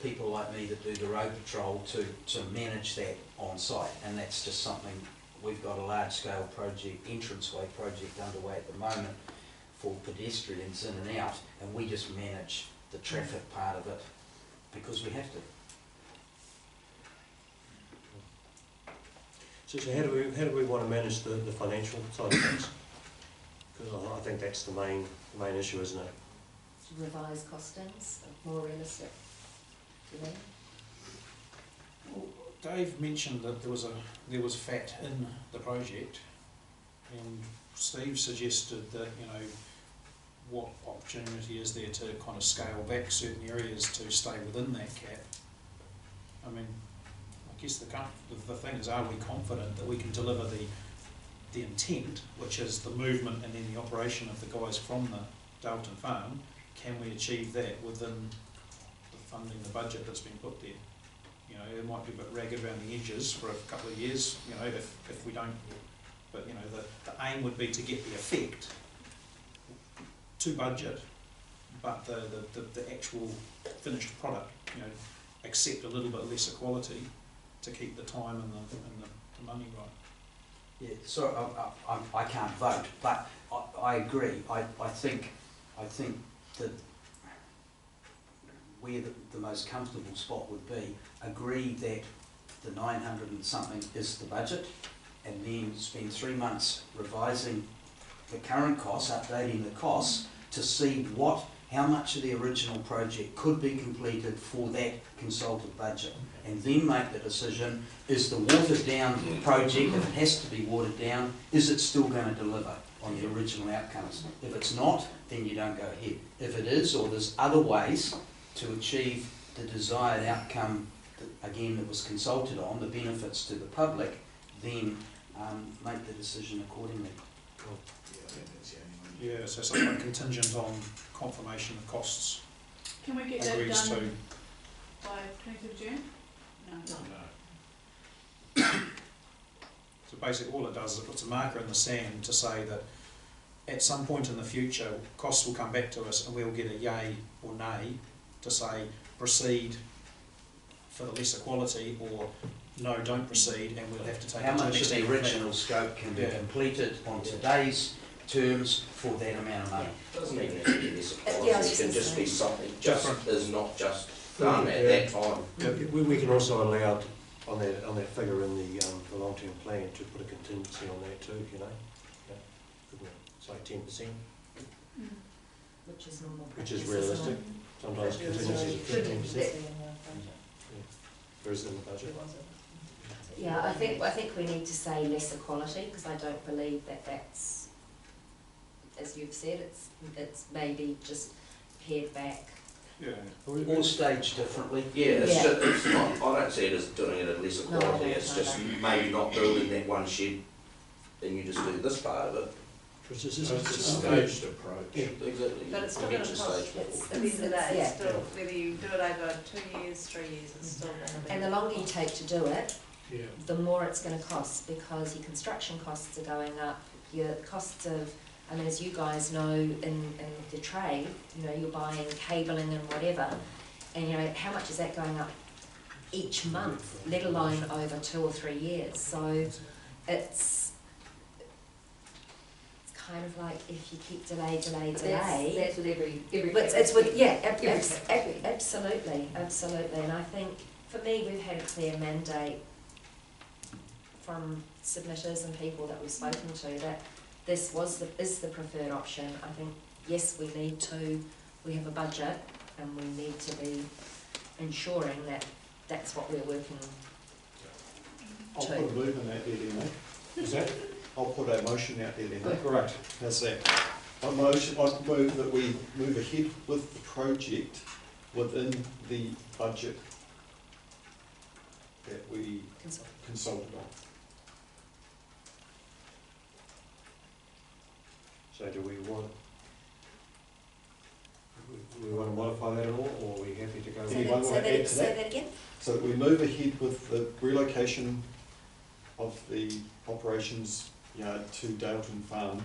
people like me that do the road patrol to manage that on site, and that's just something. We've got a large-scale project, entranceway project underway at the moment for pedestrians in and out, and we just manage the traffic part of it because we have to. So how do we want to manage the financial side of things? Because I think that's the main issue, isn't it? revise costings, more realistic, do you think? Well, Dave mentioned that there was fat in the project, and Steve suggested that, you know, what opportunity is there to kind of scale back certain areas to stay within that cap? I mean, I guess the thing is, are we confident that we can deliver the intent, which is the movement and then the operation of the guys from the Dalton farm? Can we achieve that within the funding, the budget that's been put there? You know, it might be a bit ragged around the edges for a couple of years, you know, if we don't, but you know, the aim would be to get the effect to budget, but the actual finished product, you know, accept a little bit lesser quality to keep the time and the money right. Yeah, so I can't vote, but I agree. I think that where the most comfortable spot would be, agree that the 900 and something is the budget, and then spend 3 months revising the current costs, updating the costs, to see how much of the original project could be completed for that consulted budget, and then make the decision, is the watered down project, if it has to be watered down, is it still going to deliver on the original outcomes? If it's not, then you don't go ahead. If it is, or there's other ways to achieve the desired outcome, again, that was consulted on, the benefits to the public, then make the decision accordingly. Yeah, so something like contingent on confirmation of costs. Can we get that Agrees to. done by 20th of June? No. No. So basically all it does is it puts a marker in the sand to say that at some point in the future, costs will come back to us and we'll get a yay or nay to say proceed for the lesser quality, or no, don't proceed, and we'll have to take How it to the much next of the level. original scope can be Yeah. completed on today's terms for that amount of money? Doesn't even have to be this Yeah, I was quality, it just can gonna just be say. something just is not just done at Yeah. that time. We can also allow on that figure in the long-term plan to put a contingency on that too, you know? Yeah. Couldn't we? It's like 10%, Which is normal which practice, is isn't realistic. it? Sometimes contingencies are 15%, whereas in the budget. Yeah, I think we need to say lesser quality, because I don't believe that that's, as you've said, it's maybe just pared back. Yeah. Or staged differently? Yeah, Yeah. it's not, I don't see it as doing it at lesser No, I quality, don't it's just either. maybe not building that one shed, and you just do this part of it. So it's a staged approach. Exactly. But it's still You going to mentioned cost, stage It's- before. at the end of the day, Yeah. it's still, whether you do it over 2 years, 3 years, it's still going to be. And the longer you take to do it, Yeah. the more it's going to cost, because your construction costs are going up, your costs of, I mean, as you guys know, in the trade, you know, you're buying cabling and whatever, and you know, how much is that going up each month, let alone over 2 or 3 years? So it's kind of like if you keep delay, That's with every. but it's with, yeah, every sector. absolutely, and I think, for me, we've had a clear mandate from submitters and people that we've spoken to, that this is the preferred option. I think, yes, we have a budget, and we need to be ensuring that that's what we're working I'll to. put a movement out there then, mate. Is that? I'll put a motion out there then, mate. Correct. How's that? I move that we move ahead with the project within the budget that we Consult. consulted on. So do we want to modify that at all, or are we happy to go with Say it? that- say that- Say that again? So that we move ahead with the relocation of the operations yard to Dalton Farm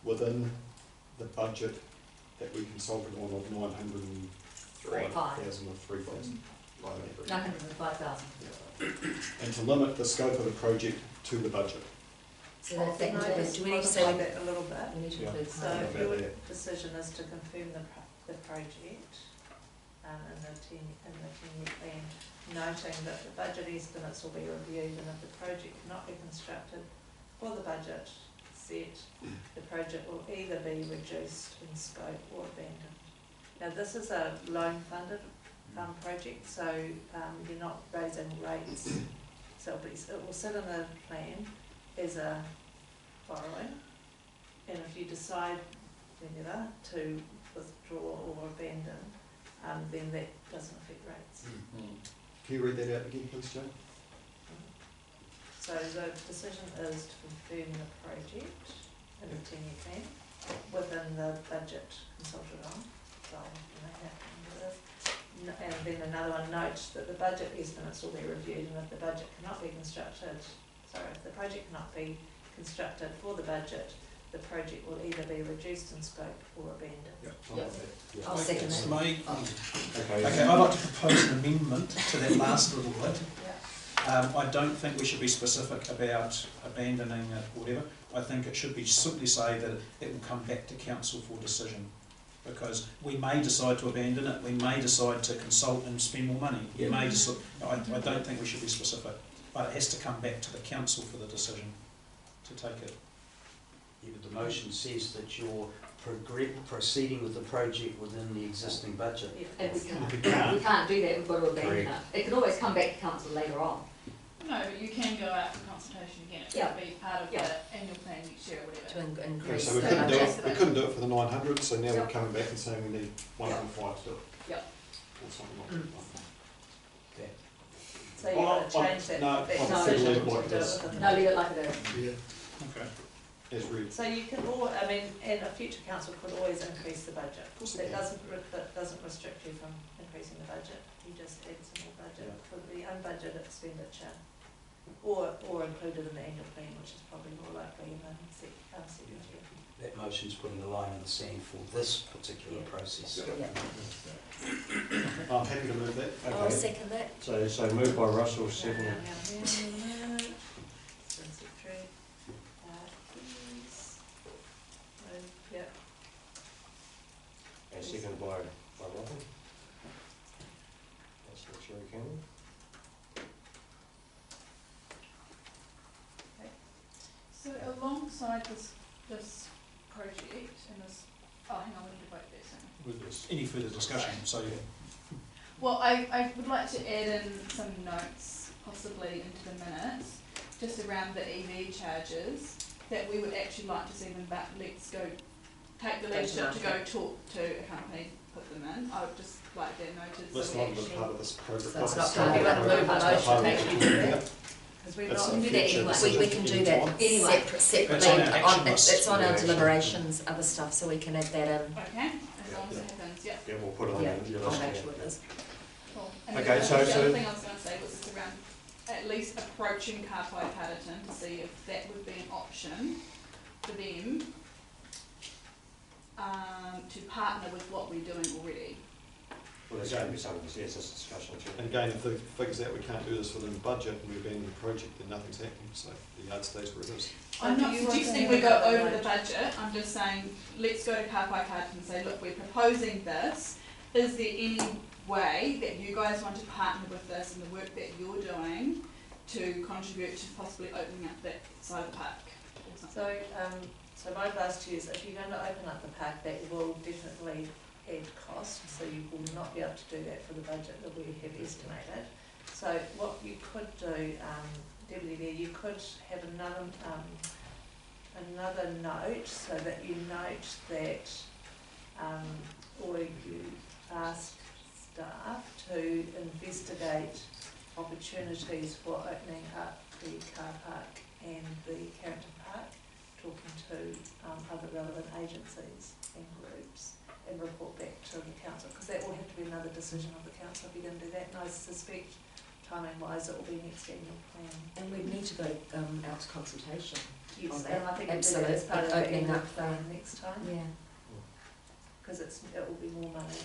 within the budget that we consulted on of 905,000 or 3,000. 905,000. And to limit the scope of the project to the budget. So that Can I includes, just do we need to modify say, that a little bit? we need to Yeah. include So part of if Yeah. your Yeah. decision is to confirm the project in the 10-year plan, noting that the budget estimates will be reviewed, and if the project cannot be constructed for the budget set, the project will either be reduced in scope or abandoned. Now, this is a loan funded project, so you're not raising rates. So it will sit in the plan as a borrowing, and if you decide whenever to withdraw or abandon, then that doesn't affect rates. Can you read that out again, please, Jane? So the decision is to confirm the project in the 10-year plan within the budget consulted on. So, and then another one notes that the budget estimates will be reviewed, and if the budget cannot be constructed, if the project cannot be constructed for the budget, the project will either be reduced in scope or abandoned. I'll second that. Okay, I'd like to propose an amendment to that last little bit. I don't think we should be specific about abandoning it or whatever. I think it should be simply say that it will come back to council for decision. Because we may decide to abandon it, we may decide to consult and spend more money. We may decide, I don't think we should be specific, but it has to come back to the council for the decision to take it. Yeah, but the motion says that you're proceeding with the project within the existing budget. And we can't do that, we've got to abandon it. It can always come back to council later on. No, but you can go out for consultation again. It Yeah. could be part of the annual plan next year or whatever. To Okay, increase so we the couldn't do budget. it, we couldn't do it for the 900, so now we're Yep. coming back and saying we need 1.5 to do it. Yep. Or something like that. Okay. So you want to change that, No, that I'll decision leave it to like do it this. within the No, leave it budget. like it is. Okay. As read. So you can and a future council could always increase the budget. Of course That it can. doesn't restrict you from increasing the budget, you just add some more budget for the unbudgeted expenditure. Or included in the annual plan, which is probably more likely in the second year. That motion's putting a line in the sand for this particular process. Yeah. I'm happy to move that. I'll Okay, second that. so moved by Russell, second. Yep. And second by Robin. That's the Cherry Canyon. So alongside this project and this, hang on, we need to vote this in. With this, any further discussion, so yeah. Well, I would like to add in some notes, possibly into the minutes, just around the EV charges, that we would actually like to see them back, take the leadership to go talk to a company, put them in. I would just like that noted. That's so not we been actually, part of this project. So it's That's not part of part it. of Move a That's not motion, part of actually do it. that. Because we're It's not, a do that future anyway. We decision can do in that time. Anyway. separately, It's on our action list. it's on our Yeah. deliberations, other stuff, so we can add that in. okay, as long as it happens, yeah. Yeah, we'll put it on Yeah, your I'll list. make sure it is. Cool. And Okay, then so- the so- other thing I was going to say was just around at least approaching Carterton to see if that would be an option for them to partner with what we're doing already. Well, there's going to be some this discussion too. And again, if the figures out we can't do this within the budget and we abandon the project, then nothing's happening, so the yard stays where it is. I'm do not you want to suggesting have we a go vote on over the that? budget, I'm just saying, let's go to Carterton and say, look, we're proposing this, is there any way that you guys want to partner with this and the work that you're doing to contribute to possibly opening up that side of the park or something? so my advice to you is if you're going to open up the park, that will definitely add cost, so you will not be able to do that for the budget that we have estimated. So what you could do, Deputy there, you could have another note, so that you note that, or you ask staff to investigate opportunities for opening up the car park and the Carterton Park, talking to other relevant agencies and groups, and report back to the council, because that will have to be another decision of the council if you're going to do that. And I suspect timing wise it will be next annual plan. And we need to go out to consultation. Yes, On that. and I think we'll do that as Absolute, part of the opening annual up plan next time, Yeah. because it will be more money.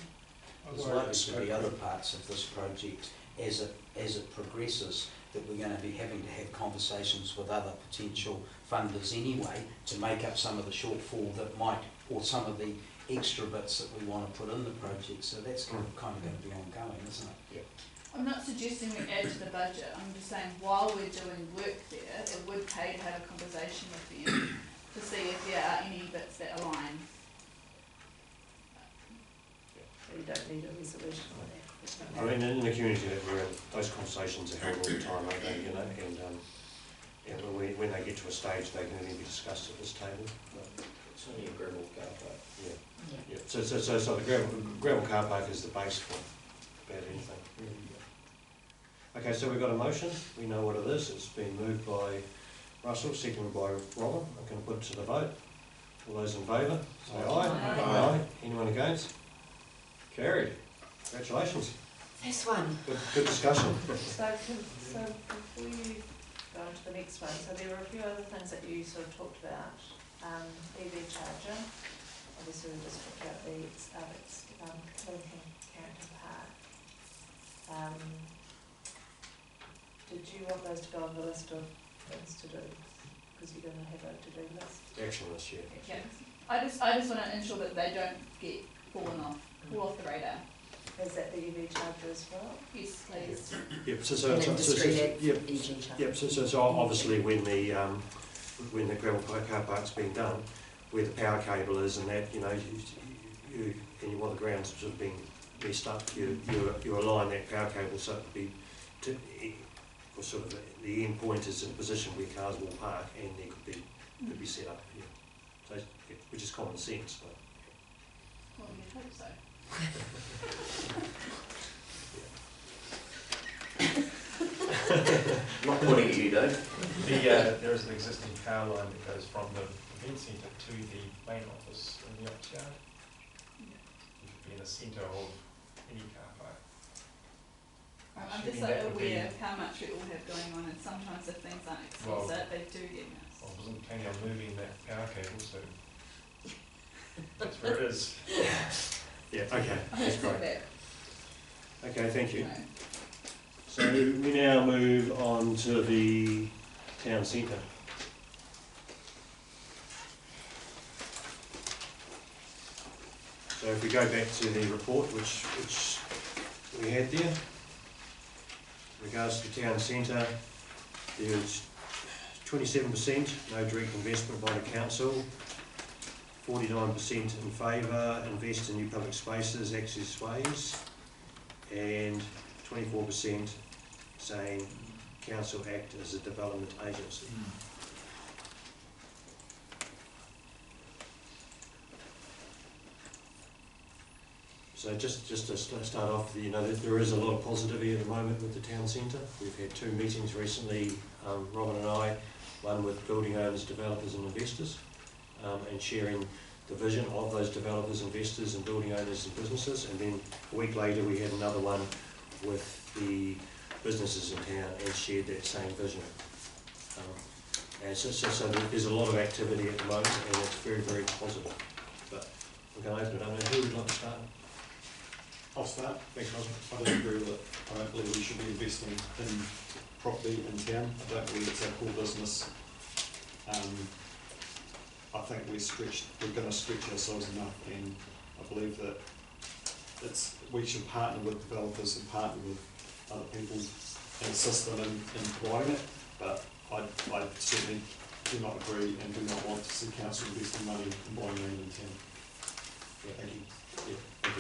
There's likely to be other parts of this project as it progresses that we're going to be having to have conversations with other potential funders anyway to make up some of the shortfall that might, or some of the extra bits that we want to put in the project. So that's kind of going to be ongoing, isn't it? I'm not suggesting we add to the budget, I'm just saying while we're doing work there, it would pay to have a conversation with them to see if there are any bits that align. don't need a resolution on that. I mean, in the community, those conversations are held all the time, aren't they, you know, and when they get to a stage, they can then be discussed at this table. But, It's only a gravel car park. yeah, Yeah. yeah. So the gravel car park is the base for about anything. Okay, so we've got a motion, we know what it is, it's been moved by Russell, seconded by Robin. I'm going to put it to the vote. All those in favour, say aye. Aye. Anyone against? Carried. Congratulations. First one. Good discussion. So before you go on to the next one, so there were a few other things that you sort of talked about. EV charger, obviously we just talked about the Lincoln Carrington Park. Did you want those to go on the list of things to do? Because you're going to have a to-do list. Action list, yeah. Yeah. I just want to ensure that they don't fall off the radar. Is that the EV charger as well? Yes, please. Yep. An industry-led Yep. EG charge. Yep. So obviously when the gravel car park's been done, where the power cable is and that, you know, you want the ground sort of being messed up, you align that power cable so it be or sort of the end point is in a position where cars will park and there could be set up, yeah. So, yeah, which is common sense, but. Well, you'd hope so. Not pointing at you, Dave. There is an existing power line that goes from the event centre to the main office in the Ox Yard. It should be in the centre of any car park. I'm Assuming just so that would be- aware of how much we all have going on, and sometimes if things aren't explicit, they do get missed. I wasn't planning on moving that power cable, so that's where it is. Yeah, okay, that's great. That, Okay, thank you. you know. So we now move on to the town centre. So if we go back to the report which we had there, in regards to the town centre, there's 27% no direct investment by the council, 49% in favour, invest in new public spaces, access ways, and 24% saying council act as a development agency. So just to start off, you know, there is a lot of positivity at the moment with the town centre. We've had 2 meetings recently, Robin and I, one with building owners, developers and investors, and sharing the vision of those developers, investors and building owners and businesses. And then a week later we had another one with the businesses in town and shared that same vision. And so there's a lot of activity at the moment and it's very, very positive. But I'm going to open it up now. Who would like to start? I'll start. Thanks, Roger. I don't agree with it. I don't believe we should be investing in property in town. I don't believe it's our core business. I think we're going to stretch ourselves enough, and I believe that we should partner with developers and partner with other people and assist them in providing it. But I certainly do not agree and do not want to see council investing money in buying land in town. Yeah, thank you. Yeah, thank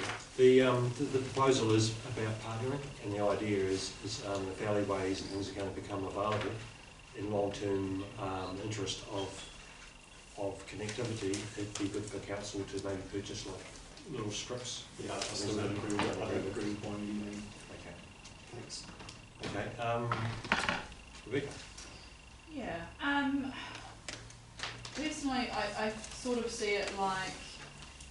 you. The proposal is about partnering, and the idea is if alleyways and things are going to become available in long-term interest of connectivity, it'd be good for council to maybe purchase like little strips. Yeah, I still don't agree with that. I don't agree with buying any land. Okay. Thanks. Okay. Rebecca? Yeah. Personally, I sort of see it like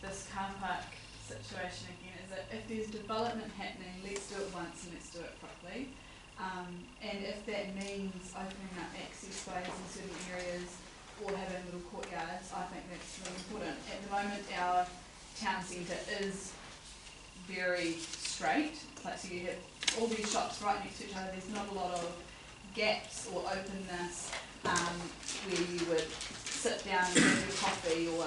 this car park situation again, is that if there's development happening, let's do it once and let's do it properly. And if that means opening up access ways in certain areas or having little courtyards, I think that's really important. At the moment, our town centre is very straight, like so you have all these shops right next to each other, there's not a lot of gaps or openness where you would sit down and have your coffee or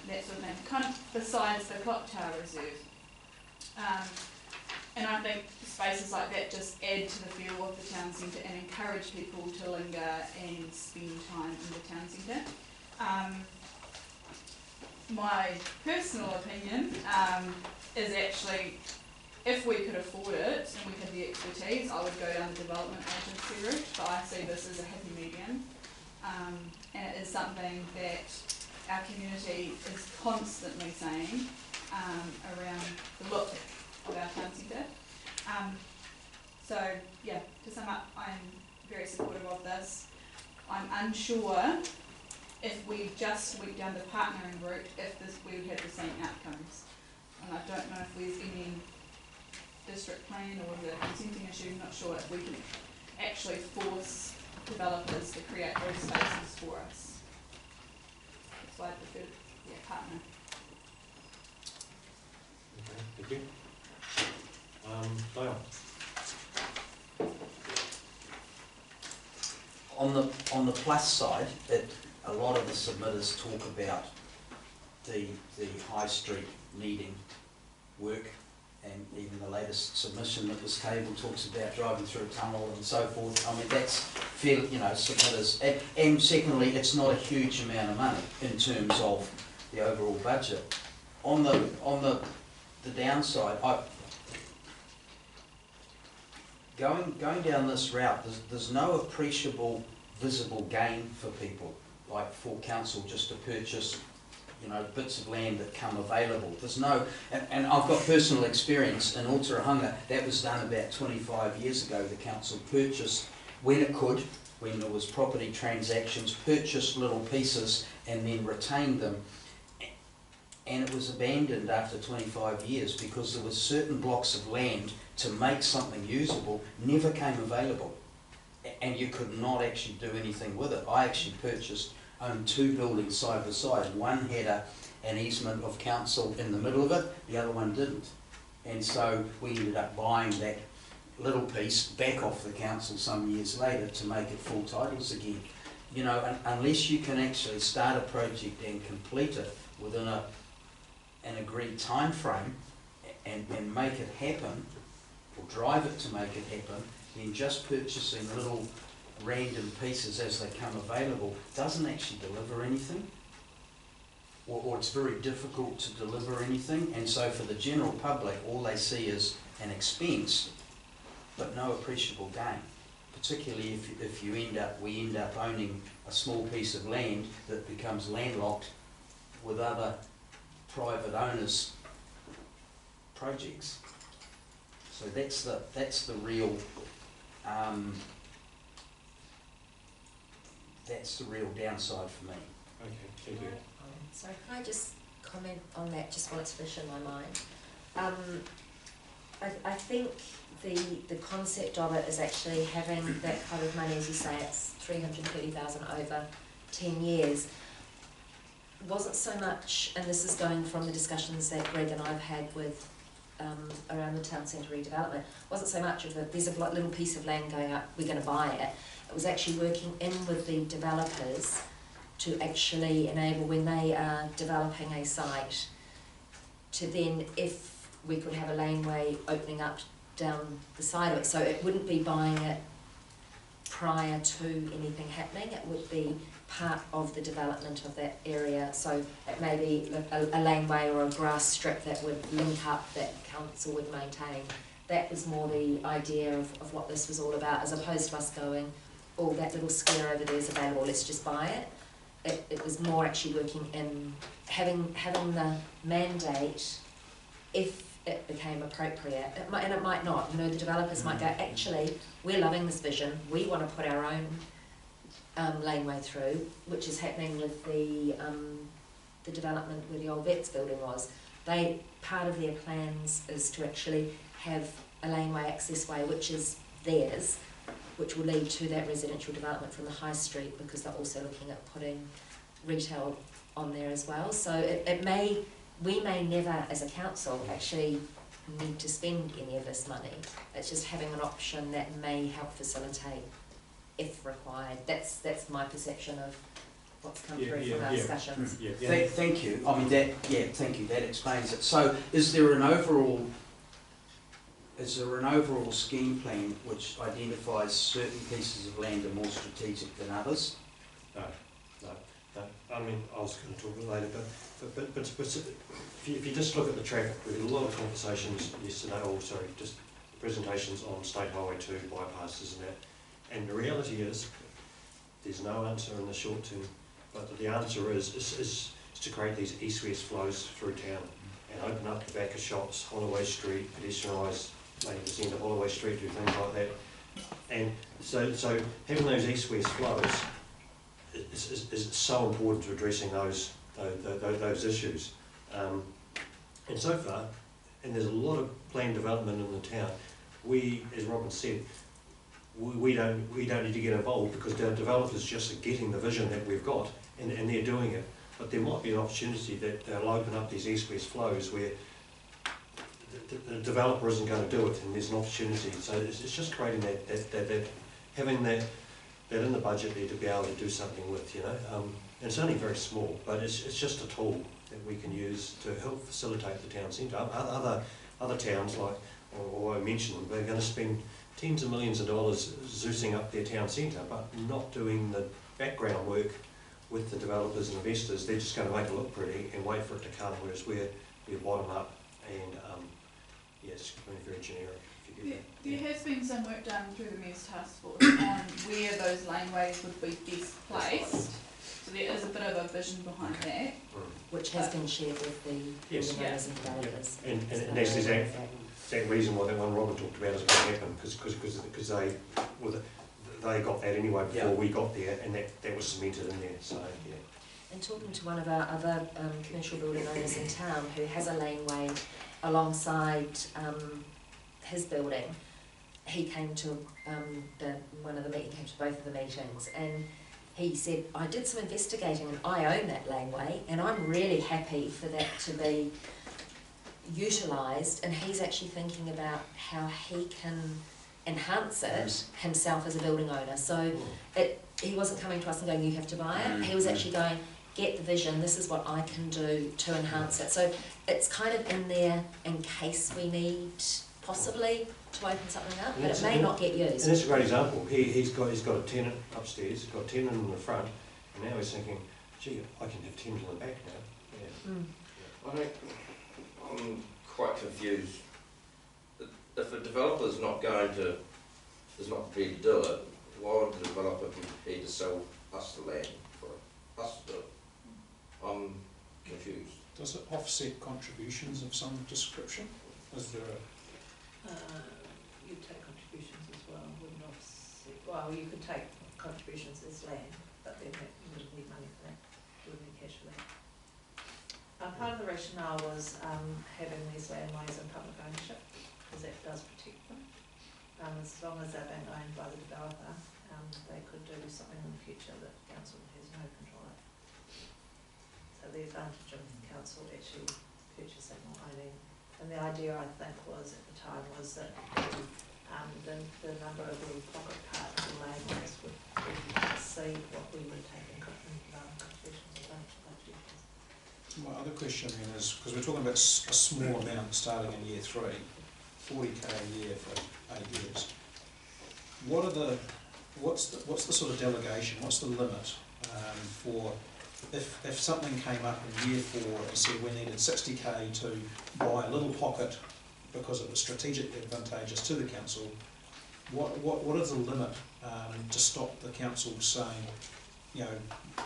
that sort of thing, kind of besides the clock tower reserve. And I think spaces like that just add to the feel of the town centre and encourage people to linger and spend time in the town centre. my personal opinion is actually, if we could afford it and we had the expertise, I would go down the development agency route, but I see this as a happy medium. And it is something that our community is constantly saying around the look of our town centre. So yeah, to sum up, I'm very supportive of this. I'm unsure if we just went down the partnering route, if we would have the same outcomes. And I don't know if there's any district plan or the consenting issue, not sure if we can actually force developers to create those spaces for us. That's why I prefer to partner. Okay, thank you. Dale? On the plus side, a lot of the submitters talk about the high street needing work, and even the latest submission that was tabled talks about driving through a tunnel and so forth. I mean, that's fair, submitters. And secondly, it's not a huge amount of money in terms of the overall budget. On the downside, going down this route, there's no appreciable visible gain for people, like for council just to purchase, bits of land that come available. There's no, and I've got personal experience in Otorohanga. That was done about 25 years ago. The council purchased, when it could, when there was property transactions, purchased little pieces and then retained them. And it was abandoned after 25 years because there were certain blocks of land to make something usable never came available. And you could not actually do anything with it. I actually owned 2 buildings side by side. One had an easement of council in the middle of it, the other one didn't. And so we ended up buying that little piece back off the council some years later to make it full titles again. Unless you can actually start a project and complete it within an agreed time frame and make it happen, or drive it to make it happen, then just purchasing little random pieces as they come available doesn't actually deliver anything, or it's very difficult to deliver anything. And so for the general public, all they see is an expense but no appreciable gain, particularly if we end up owning a small piece of land that becomes landlocked with other private owners' projects. So that's the real downside for me. Okay, thank you. Sorry, can I just comment on that, just while it's fresh in my mind? I think the concept of it is actually having that kind of money, as you say, it's 330,000 over 10 years. Wasn't so much, and this is going from the discussions that Greg and I've had with around the town centre redevelopment, wasn't so much of there's a little piece of land going up, we're going to buy it. It was actually working in with the developers to actually enable, when they are developing a site, to then, if we could have a laneway opening up down the side of it, so it wouldn't be buying it prior to anything happening, it would be part of the development of that area. So it may be a laneway or a grass strip that would link up, that council would maintain. That was more the idea of what this was all about, as opposed to us going, oh, that little square over there is available, let's just buy it. It was more actually working in having the mandate, if it became appropriate, and it might not. The developers might go, actually, we're loving this vision, we want to put our own laneway through, which is happening with the development where the old vets building was. Part of their plans is to actually have a laneway access way, which is theirs, which will lead to that residential development from the high street, because they're also looking at putting retail on there as well. So we may never, as a council, actually need to spend any of this money. It's just having an option that may help facilitate if required. That's my perception of what's come through from our discussions. Thank you. I mean, thank you. That explains it. So, is there an overall scheme plan which identifies certain pieces of land are more strategic than others? No. I mean, I was going to talk a bit later, but if you just look at the traffic, we had a lot of conversations yesterday, just presentations on State Highway 2 bypasses and that, and the reality is, there's no answer in the short term, but the answer is to create these east-west flows through town and open up the back of shops, Holloway Street, pedestrianised, maybe the centre of Holloway Street, do things like that. And so having those east-west flows is so important to addressing those issues. And so far, and there's a lot of planned development in the town, we, as Robin said, we don't need to get involved because the developers just are getting the vision that we've got and they're doing it. But there might be an opportunity that they'll open up these east-west flows where the developer isn't going to do it and there's an opportunity. So it's just creating having that in the budget there to be able to do something with, you know. And it's only very small, but it's just a tool that we can use to help facilitate the town centre. Other towns, like, or I mentioned them, they're going to spend tens of millions of dollars zoosing up their town centre, but not doing the background work with the developers and investors. They're just going to make it look pretty and wait for it to come, whereas we're bottom up and it's very generic. There has been some work done through the Mayor's Task Force on where those laneways would be best placed. So there is a bit of a vision behind that. Which has been shared with the owners and developers. And that's the exact reason why that one Robin talked about is going to happen, because they got that anyway before we got there, and that was cemented in there. So yeah. And talking to one of our other commercial building owners in town who has a laneway alongside his building, he came to he came to both of the meetings, and he said, I did some investigating and I own that laneway and I'm really happy for that to be utilised, and he's actually thinking about how he can enhance it himself as a building owner. So he wasn't coming to us and going, you have to buy it. He was actually going, get the vision, this is what I can do to enhance it. So it's kind of in there in case we need possibly to open something up, but it may not get used. And that's a great example. He's got a tenant upstairs, he's got a tenant in the front, and now he's thinking, gee, I can have tenants in the back now. Yeah. I think I'm quite confused. If a developer's not prepared to do it, why would the developer be prepared to sell us the land for us to do it? I'm confused. Does it offset contributions of some description? Is there a... You'd take contributions as well, wouldn't offset. Well, you could take contributions as land, but then you wouldn't need money for that, you wouldn't need cash for that. Part of the rationale was having these landways in public ownership, because that does protect them. As long as they're being owned by the developer, they could do something in the future that the council has no control over. So the advantage of the council actually purchasing or owning, and the idea I think was at the time was that the number of little pocket parts and laneways would exceed what we would take in contributions or budgets. My other question then is, because we're talking about a small amount starting in year 3, 40k a year for 8 years. What's the sort of delegation? What's the limit for if something came up in year 4 and said we needed 60k to buy a little pocket because it was strategically advantageous to the council? What is the limit to stop the council saying, you know,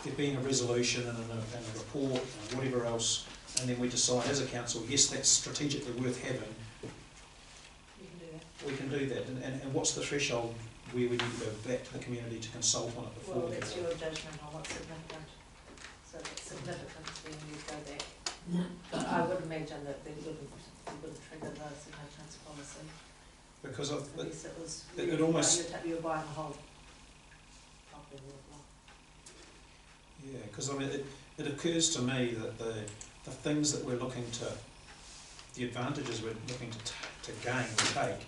there being a resolution and a report and whatever else, and then we decide as a council, yes, that's strategically worth having. You can do that. We can do that. And what's the threshold where we need to go back to the community to consult on it before? Well, it's your judgment on what's significant. So if it's significant, then you go back. But I would imagine that they wouldn't trigger the significance policy. Because Unless it was it almost... You're buying a whole property. Yeah, because I mean, it occurs to me that the things that we're looking to, the advantages we're looking to gain or take,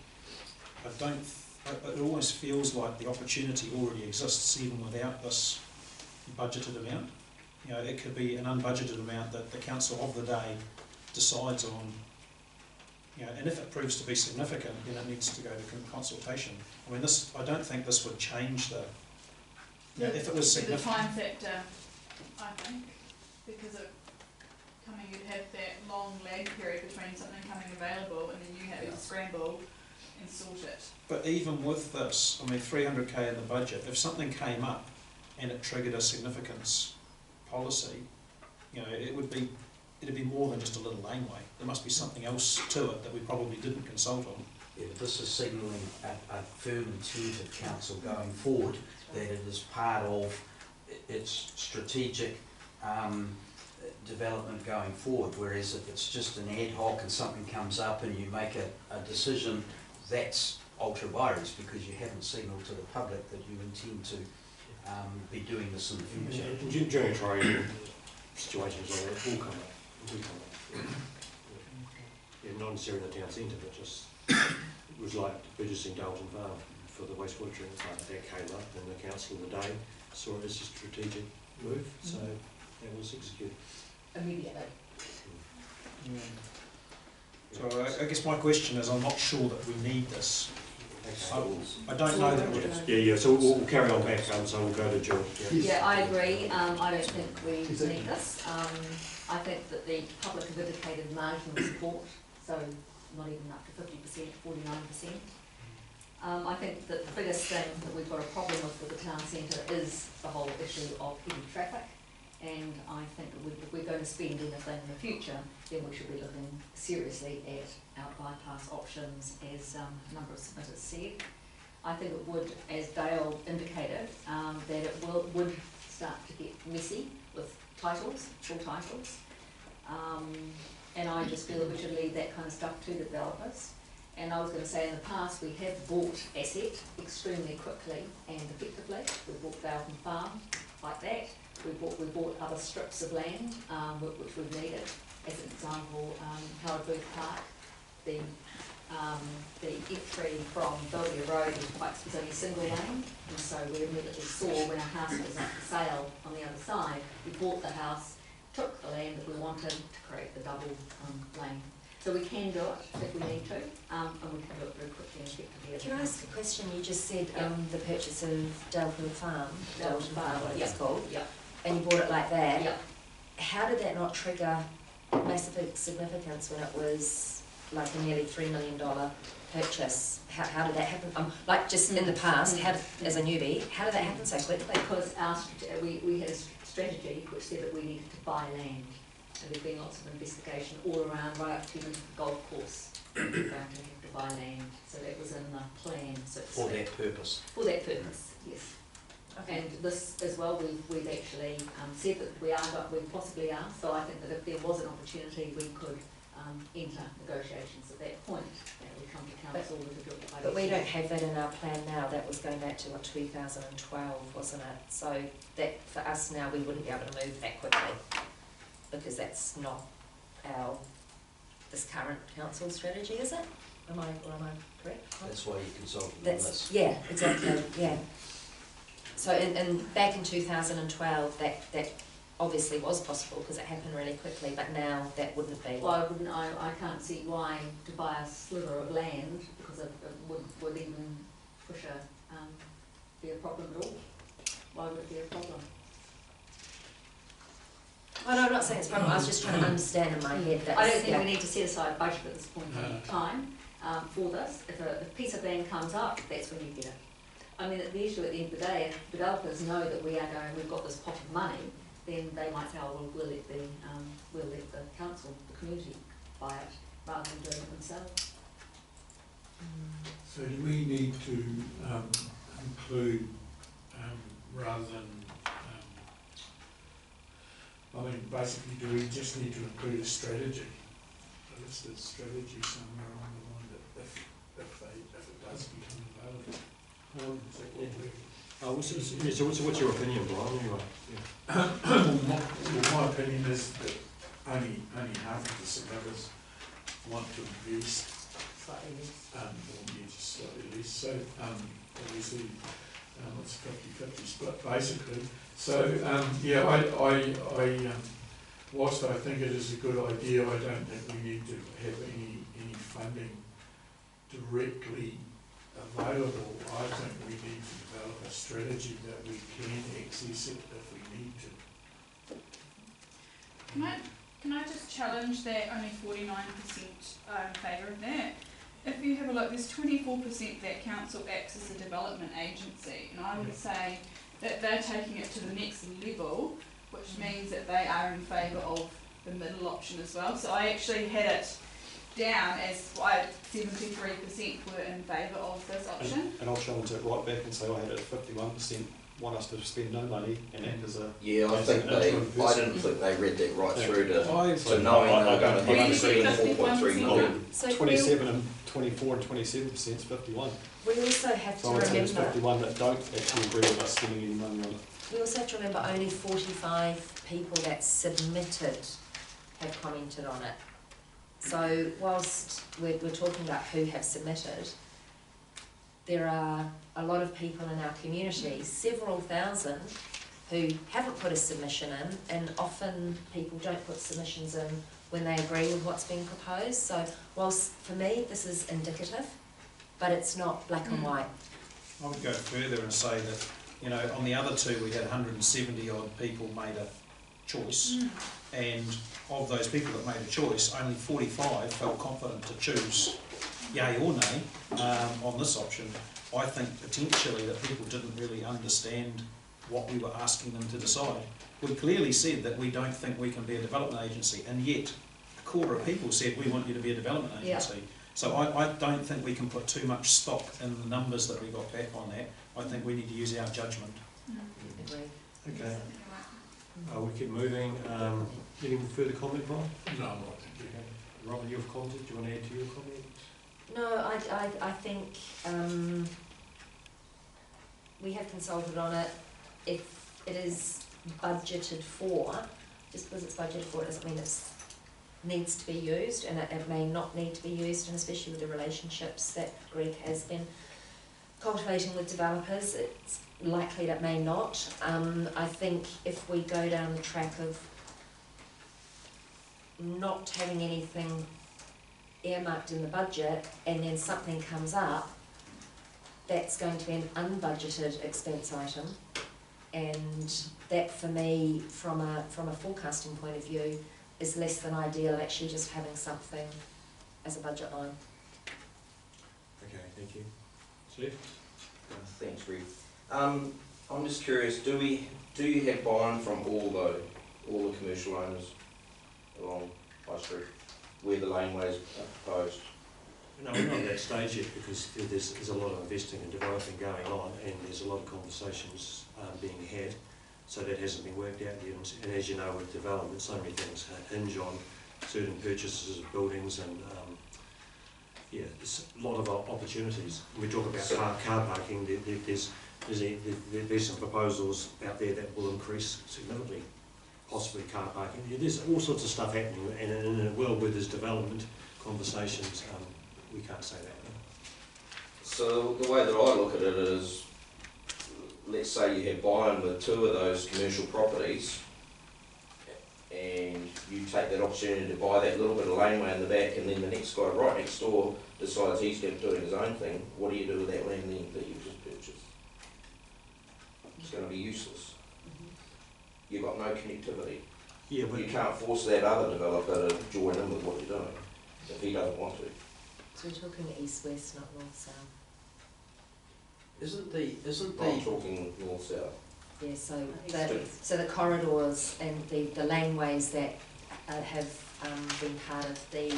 it almost feels like the opportunity already exists even without this budgeted amount. You know, it could be an unbudgeted amount that the council of the day decides on. You know, and if it proves to be significant, then it needs to go to consultation. I mean, I don't think this would change the. You know, if it was The significant. time factor I think, because of you'd have that long lag period between something coming available and then you having to scramble and sort it. But even with this, I mean, 300k in the budget, if something came up and it triggered a significance policy, you know, it'd be more than just a little laneway. There must be something else to it that we probably didn't consult on. Yeah, but this is signalling a firm intent of council going forward, that it is part of its strategic development going forward, whereas if it's just an ad hoc and something comes up and you make a decision, that's ultra vires because you haven't signalled to the public that you intend to be doing this in the future. During a trial, situations like that will come up. Yeah, not necessarily in the town centre, but just, it was like purchasing Dalton Farm for the wastewater treatment plant. That came up and the council of the day saw it as a strategic move, so that was executed. Immediately. So I guess my question is, I'm not sure that we need this. I don't know that we... Yeah, so we'll carry on back, so we'll go to Jill. Yeah, I agree. I don't think we need this. I think that the public have indicated marginal support, so not even up to 50%, 49%. I think that the biggest thing that we've got a problem with the town centre is the whole issue of heavy traffic. And I think that if we're going to spend anything in the future, then we should be looking seriously at our bypass options, as a number of submitters said. I think it would, as Dale indicated, that it would start to get messy with titles, full titles. And I just feel that we should leave that kind of stuff to the developers. And I was going to say, in the past, we have bought asset extremely quickly and effectively. We bought Dalton Farm like that. We bought other strips of land which we've needed. As an example, Howard Booth Park, the entry from Belvedere Road was only single lane, and so we immediately saw when our house was up for sale on the other side, we bought the house, took the land that we wanted to create the double lane. So we can do it if we need to, and we can do it very quickly and effectively. Can I ask a question? You just said the purchase of Dalton Farm, Dalton Farm, what it's called, Yeah. and you bought it like that. Yeah. How did that not trigger massive significance when it was like a nearly $3 million purchase? How did that happen? Like just in the past, as a newbie, how did that happen so quickly? Because we had a strategy which said that we needed to buy land. And there's been lots of investigation all around, right up to the golf course. We're going to have to buy land, so that was in the plan. So For that purpose. For that purpose, yes. Okay. And this as well, we've actually said that we possibly are. So I think that if there was an opportunity, we could enter negotiations at that point. We come to council with a good idea. But we don't have that in our plan now. That was going back to 2012, wasn't it? So that for us now, we wouldn't be able to move that quickly because that's not this current council strategy, is it? Am I correct? That's why you consulted on this. Yeah, exactly. Yeah. So back in 2012, that obviously was possible because it happened really quickly, but now that wouldn't be. Well, I can't see why to buy a sliver of land, because it would even be a problem at all. Why would it be a problem? Oh, no, I'm not saying it's a problem. I was just trying to understand in my head. I don't think we need to set aside a budget at this point in time for this. If a piece of land comes up, that's when you get it. I mean, the issue at the end of the day, if developers know that we've got this pot of money, then they might say, oh, well, we'll let the council, the community buy it, rather than doing it themselves. So do we need to include, rather than, basically, do we just need to include a strategy, a listed strategy somewhere along the line that if it does become available? So what's your opinion, Brian? Anyway, My opinion is that only half of the submitters want to invest, Slightly less. or just slightly less. So obviously it's 50-50 split basically. So I whilst I think it is a good idea, I don't think we need to have any funding directly available. I think we need to develop a strategy that we can access it if we need to. Can I just challenge that only 49% are in favour of that? If you have a look, there's 24% that council acts as a development agency, and I would say that they're taking it to the next level, which means that they are in favour of the middle option as well. So I actually had it down as 73% were in favour of this option. And I'll challenge it right back and say I had it at 51%, want us to spend no money, and act as a... Yeah, I as think an they, interim I person. didn't think they read that right Yeah. through to So knowing I they were going to don't- have I to spend agree. 4.3 million. So we 27 and 24 and 27% is 51. also have to So I'd say it's remember, 51 that don't actually agree with us spending any money on it. we also have to remember only 45 people that submitted have commented on it. So whilst we're talking about who have submitted, there are a lot of people in our community, several thousand, who haven't put a submission in, and often people don't put submissions in when they agree with what's being proposed. So whilst for me this is indicative, but it's not black and white. I would go further and say that, you know, on the other two, we had 170 odd people made a choice, and of those people that made a choice, only 45 felt confident to choose yay or nay on this option. I think potentially that people didn't really understand what we were asking them to decide. We clearly said that we don't think we can be a development agency, and yet a quarter of people said we want you to be a development agency. So I don't think we can put too much stock in the numbers that we got back on that. I think we need to use our judgment. Agreed. Okay, we keep moving. Any further comment, Ron? No, I'm not thinking. Robin, you've commented, do you want to add to your comment? No, I think we have consulted on it. If it is budgeted for, just because it's budgeted for, it doesn't mean it needs to be used, and it may not need to be used, and especially with the relationships that Greg has been cultivating with developers, it's likely that may not. I think if we go down the track of not having anything earmarked in the budget and then something comes up, that's going to be an unbudgeted expense item, and that for me, from a forecasting point of view, is less than ideal, actually just having something as a budget line. Okay, thank you. Steve? Thanks, Rick. I'm just curious, do you have buy-in from all the commercial owners along High Street where the laneways are proposed? No, we're not at that stage yet, because there's a lot of investing and developing going on, and there's a lot of conversations being had, so that hasn't been worked out yet. And as you know, with development, so many things hinge on certain purchases of buildings, and there's a lot of opportunities. When we talk about car parking, there's some proposals out there that will increase significantly, possibly car parking. There's all sorts of stuff happening, and in a world where there's development conversations, we can't say that. So the way that I look at it is, let's say you have buy-in with 2 of those commercial properties, and you take that opportunity to buy that little bit of laneway in the back, and then the next guy right next door decides he's going to do his own thing. What do you do with that land then that you've just purchased? It's going to be useless. You've got no connectivity. Yeah, but You can't force that other developer to join in with what you're doing if he doesn't want to. So we're talking east-west, not north-south. I'm talking north-south. Yeah, so the corridors and the laneways that have been part of the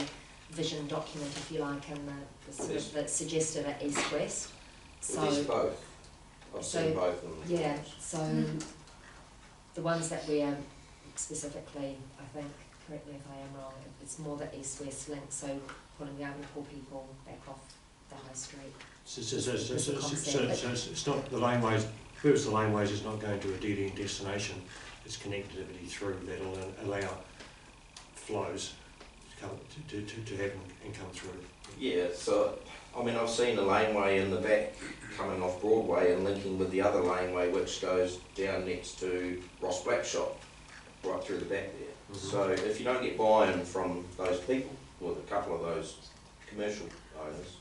vision document, if you like, and the sort of that suggested at east-west. So It is both. I've seen both of them. yeah, so the ones that we are specifically, I think, correct me if I am wrong, it's more the east-west link, so pulling the poor people back off the high street. So it's not the laneways. First, the laneways is not going to a dead-end destination. It's connectivity through that will allow flows to happen and come through. Yeah, so I mean, I've seen a laneway in the back coming off Broadway and linking with the other laneway which goes down next to Ross Black's shop, right through the back there. So if you don't get buy-in from those people, or a couple of those commercial owners,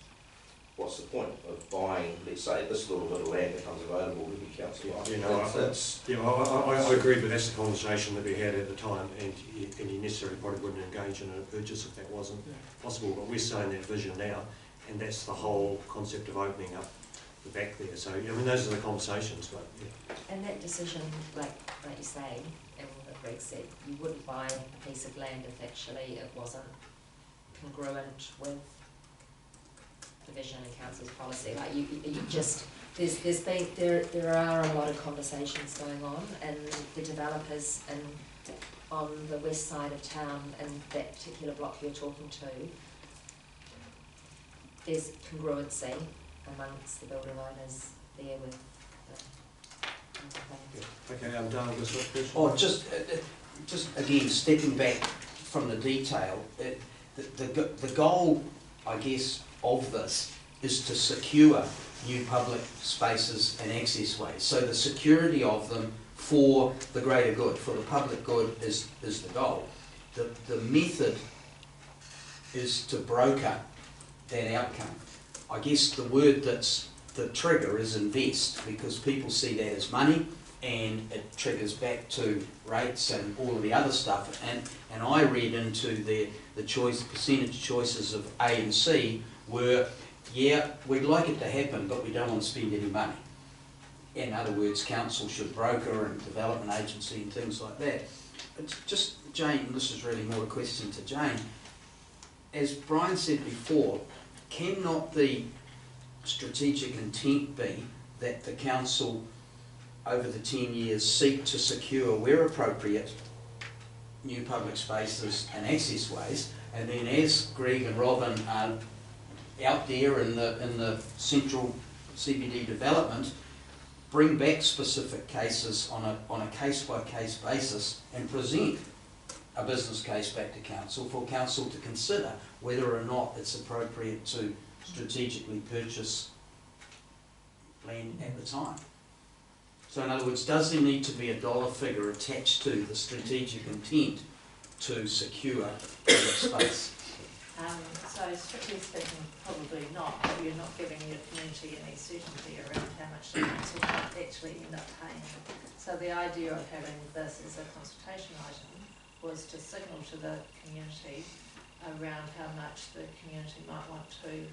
what's the point of buying, let's say, this little bit of land becomes available to be council owned? You know, I agree, but that's the conversation that we had at the time, and you necessarily probably wouldn't engage in a purchase if that wasn't possible, but we're saying that vision now, and that's the whole concept of opening up the back there. So, I mean, those are the conversations, but yeah. And that decision, like you say, and what Greg said, you wouldn't buy a piece of land if actually it wasn't congruent with the vision and council's policy. Like you just, there are a lot of conversations going on, and the developers on the west side of town and that particular block you're talking to, there's congruency amongst the builder owners there with the Okay, I'm done with this question. Or just again, stepping back from the detail, the goal, I guess, of this is to secure new public spaces and access ways. So the security of them for the greater good, for the public good is the goal. The method is to broker that outcome. I guess the word that's the trigger is invest, because people see that as money and it triggers back to rates and all of the other stuff. And I read into the percentage choices of A and C were, yeah, we'd like it to happen, but we don't want to spend any money. In other words, council should broker and development agency and things like that. It's just, Jane, this is really more a question to Jane. As Brian said before, cannot the strategic intent be that the council over the 10 years seek to secure, where appropriate, new public spaces and access ways, and then as Greg and Robin are out there in the central CBD development, bring back specific cases on a case-by-case basis and present a business case back to council for council to consider whether or not it's appropriate to strategically purchase land at the time. So in other words, does there need to be a dollar figure attached to the strategic intent to secure public space? So strictly speaking, probably not, but you're not giving your community any certainty around how much the council might actually end up paying. So the idea of having this as a consultation item was to signal to the community around how much the community might want to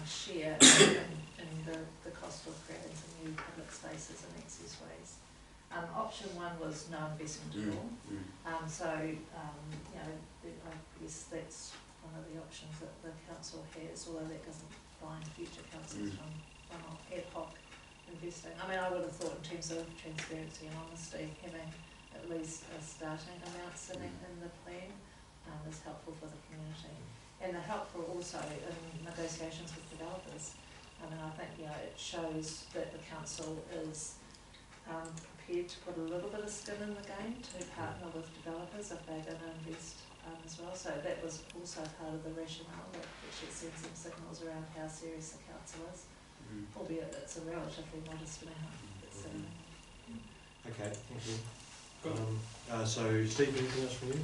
share in the cost of creating some new public spaces and access ways. Option one was no investment at all. You know, I guess that's one of the options that the council has, although that doesn't blind future councils from ad hoc investing. I mean, I would have thought in terms of transparency and honesty, having at least a starting amount sitting in the plan is helpful for the community. And they're helpful also in negotiations with developers. I mean, I think, you know, it shows that the council is prepared to put a little bit of skin in the game to partner with developers if they're going to invest as well. So that was also part of the rationale, that actually sends some signals around how serious the council is, albeit it's a relatively modest amount. Okay, thank you. So Steve, anything else from you?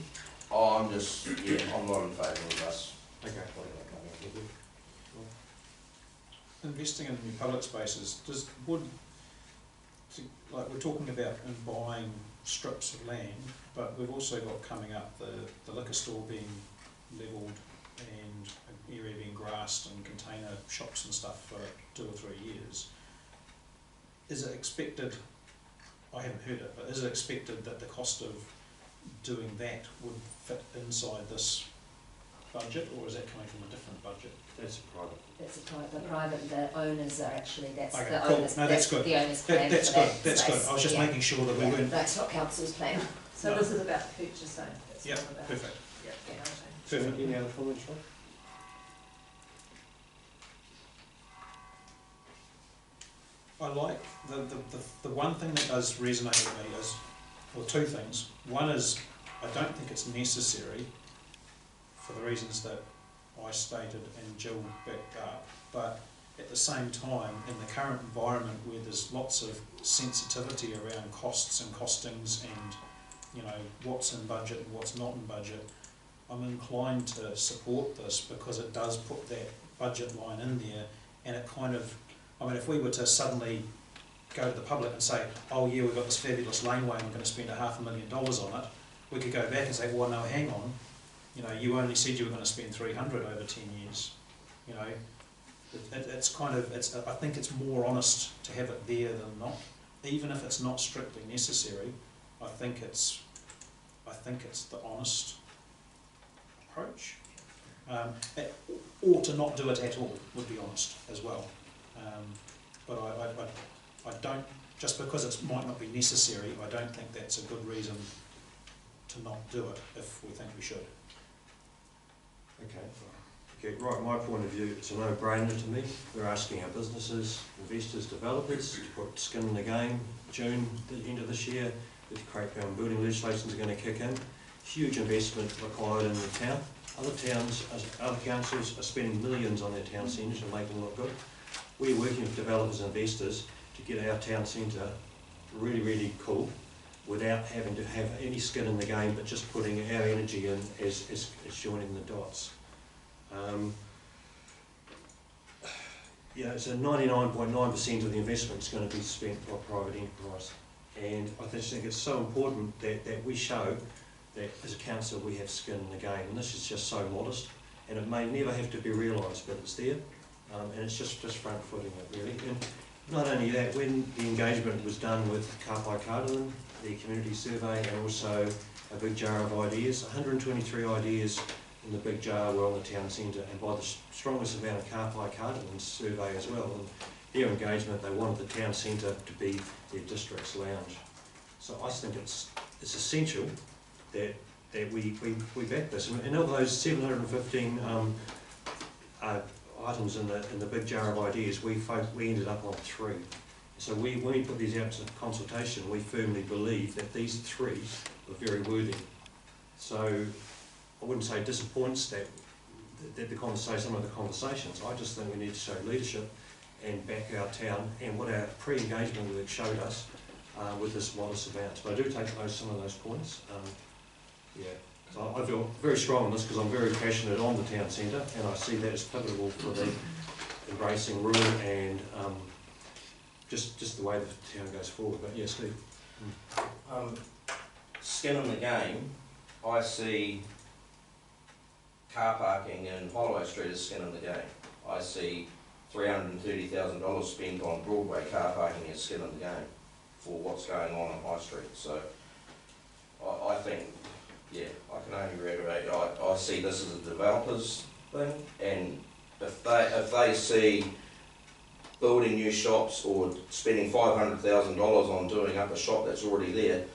Oh, I'm just, I'm not in favour of us. Okay. Investing in new public spaces, like we're talking about in buying strips of land, but we've also got coming up the liquor store being levelled and an area being grassed and container shops and stuff for 2 or 3 years. Is it expected, I haven't heard it, but is it expected that the cost of doing that would fit inside this budget, or is that coming from a different budget? That's private. That's the private, the owners are actually, that's Okay, the cool. owners, No, that's that's good. the owner's plan That's for good, that that's good. space. I was just making sure that we weren't... That's not council's plan. So No. this is about purchasing. It's Yeah, not about perfect. promoting. Perfect. Any other comments, Rob? I like the one thing that does resonate with me is, well, 2 things. One is, I don't think it's necessary for the reasons that I stated and Jill backed up, but at the same time, in the current environment where there's lots of sensitivity around costs and costings and, you know, what's in budget and what's not in budget, I'm inclined to support this because it does put that budget line in there and it kind of, I mean, if we were to suddenly go to the public and say, oh yeah, we've got this fabulous laneway and we're going to spend $500,000 on it, we could go back and say, well, no, hang on, you know, you only said you were going to spend 300 over 10 years. You know, it's kind of, I think it's more honest to have it there than not, even if it's not strictly necessary. I think it's the honest approach, or to not do it at all would be honest as well. But I don't, just because it might not be necessary, I don't think that's a good reason to not do it if we think we should. Okay, right, my point of view, it's a no-brainer to me. We're asking our businesses, investors, developers to put skin in the game. June, the end of this year, the crackdown building legislation is going to kick in. Huge investment required in the town. Other towns, other councils are spending millions on their town centres and making them look good. We're working with developers and investors to get our town centre really, really cool without having to have any skin in the game, but just putting our energy in as joining the dots. Yeah, so 99.9% of the investment is going to be spent by private enterprise. And I just think it's so important that we show that as a council we have skin in the game. And this is just so modest, and it may never have to be realised, but it's there. And it's just front-footing it, really. And not only that, when the engagement was done with Carterton, the community survey, and also a big jar of ideas, 123 ideas in the big jar were on the town centre, and by the strongest amount of Carterton survey as well. And their engagement, they wanted the town centre to be their district's lounge. So I think it's essential that we back this. And of those 715 items in the big jar of ideas, we ended up on 3. So when we put these out to consultation, we firmly believe that these 3 are very worthy. So I wouldn't say disappoints that some of the conversations. I just think we need to show leadership and back our town and what our pre-engagement work showed us with this modest amount. But I do take some of those points. Yeah, so I feel very strong on this because I'm very passionate on the town centre, and I see that as pivotal for the embracing rural and just the way the town goes forward. But yeah, Steve. Skin in the game, I see car parking in Holloway Street as skin in the game. I see $330,000 spent on Broadway car parking as skin in the game for what's going on High Street. So I think, yeah, I can only reiterate, I see this as a developer's thing, and if they see building new shops or spending $500,000 on doing up a shop that's already there,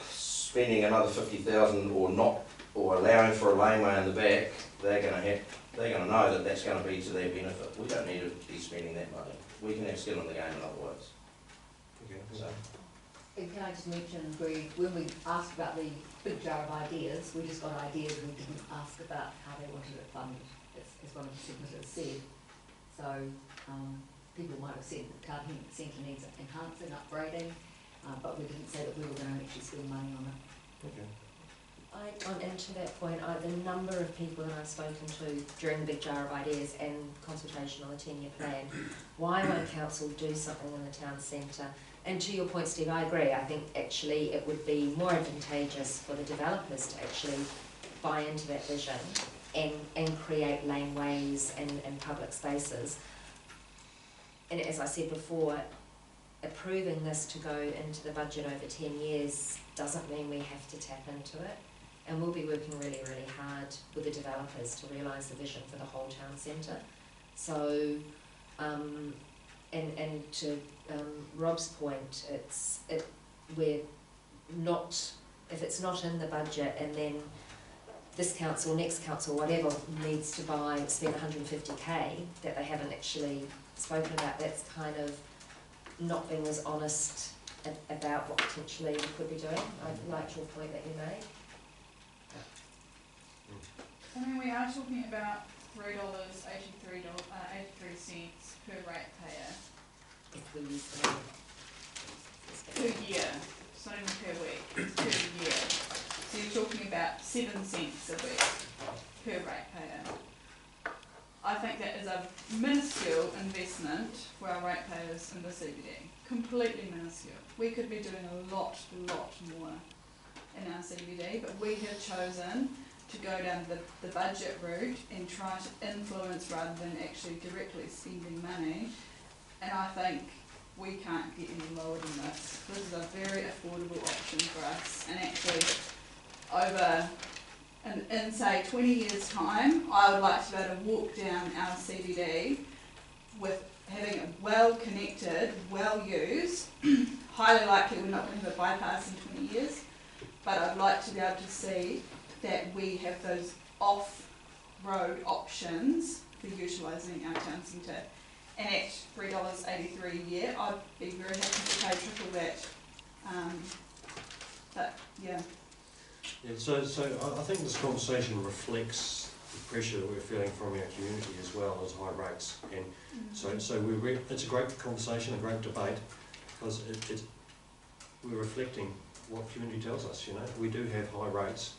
spending another $50,000 or allowing for a laneway in the back, they're going to know that that's going to be to their benefit. We don't need to be spending that money. We can have skin in the game in other ways. Okay. So. And can I just mention, when we asked about the big jar of ideas, we just got ideas, we didn't ask about how they wanted it funded, as one of the submitters said. So people might have said that Carterton Centre needs enhancing, upgrading, but we didn't say that we were going to actually spend money on it. Okay. And to that point, the number of people that I've spoken to during the big jar of ideas and consultation on the 10-year plan, why won't council do something in the town centre? And to your point, Steve, I agree. I think actually it would be more advantageous for the developers to actually buy into that vision and create laneways and public spaces. And as I said before, approving this to go into the budget over 10 years doesn't mean we have to tap into it. And we'll be working really, really hard with the developers to realise the vision for the whole town centre. So, and to Rob's point, we're not, if it's not in the budget and then this council, next council, whatever, needs to spend 150k that they haven't actually spoken about, that's kind of not being as honest about what potentially we could be doing. I liked your point that you made. I mean, we are talking about $3.83 per ratepayer If we use per year. It's not even per week, it's per year. So you're talking about 7 cents a week per ratepayer. I I think that is a minuscule investment for our ratepayers in the CBD. Completely minuscule. We could be doing a lot more in our CBD, but we have chosen to go down the budget route and try to influence rather than actually directly spending money. And I think we can't get any lower than this. This is a very affordable option for us, and actually over in say 20 years time, I would like to be able to walk down our CBD with having it well connected, well used. Highly likely we're not going to have a bypass in 20 years, but I'd like to be able to see that we have those off-road options for utilising our town centre. And at $3.83 a year, I'd be very happy to pay triple that. But yeah. Yeah, so I think this conversation reflects the pressure that we're feeling from our community as well as high rates. And so it's a great conversation, a great debate, because we're reflecting what community tells us. You know, we do have high rates,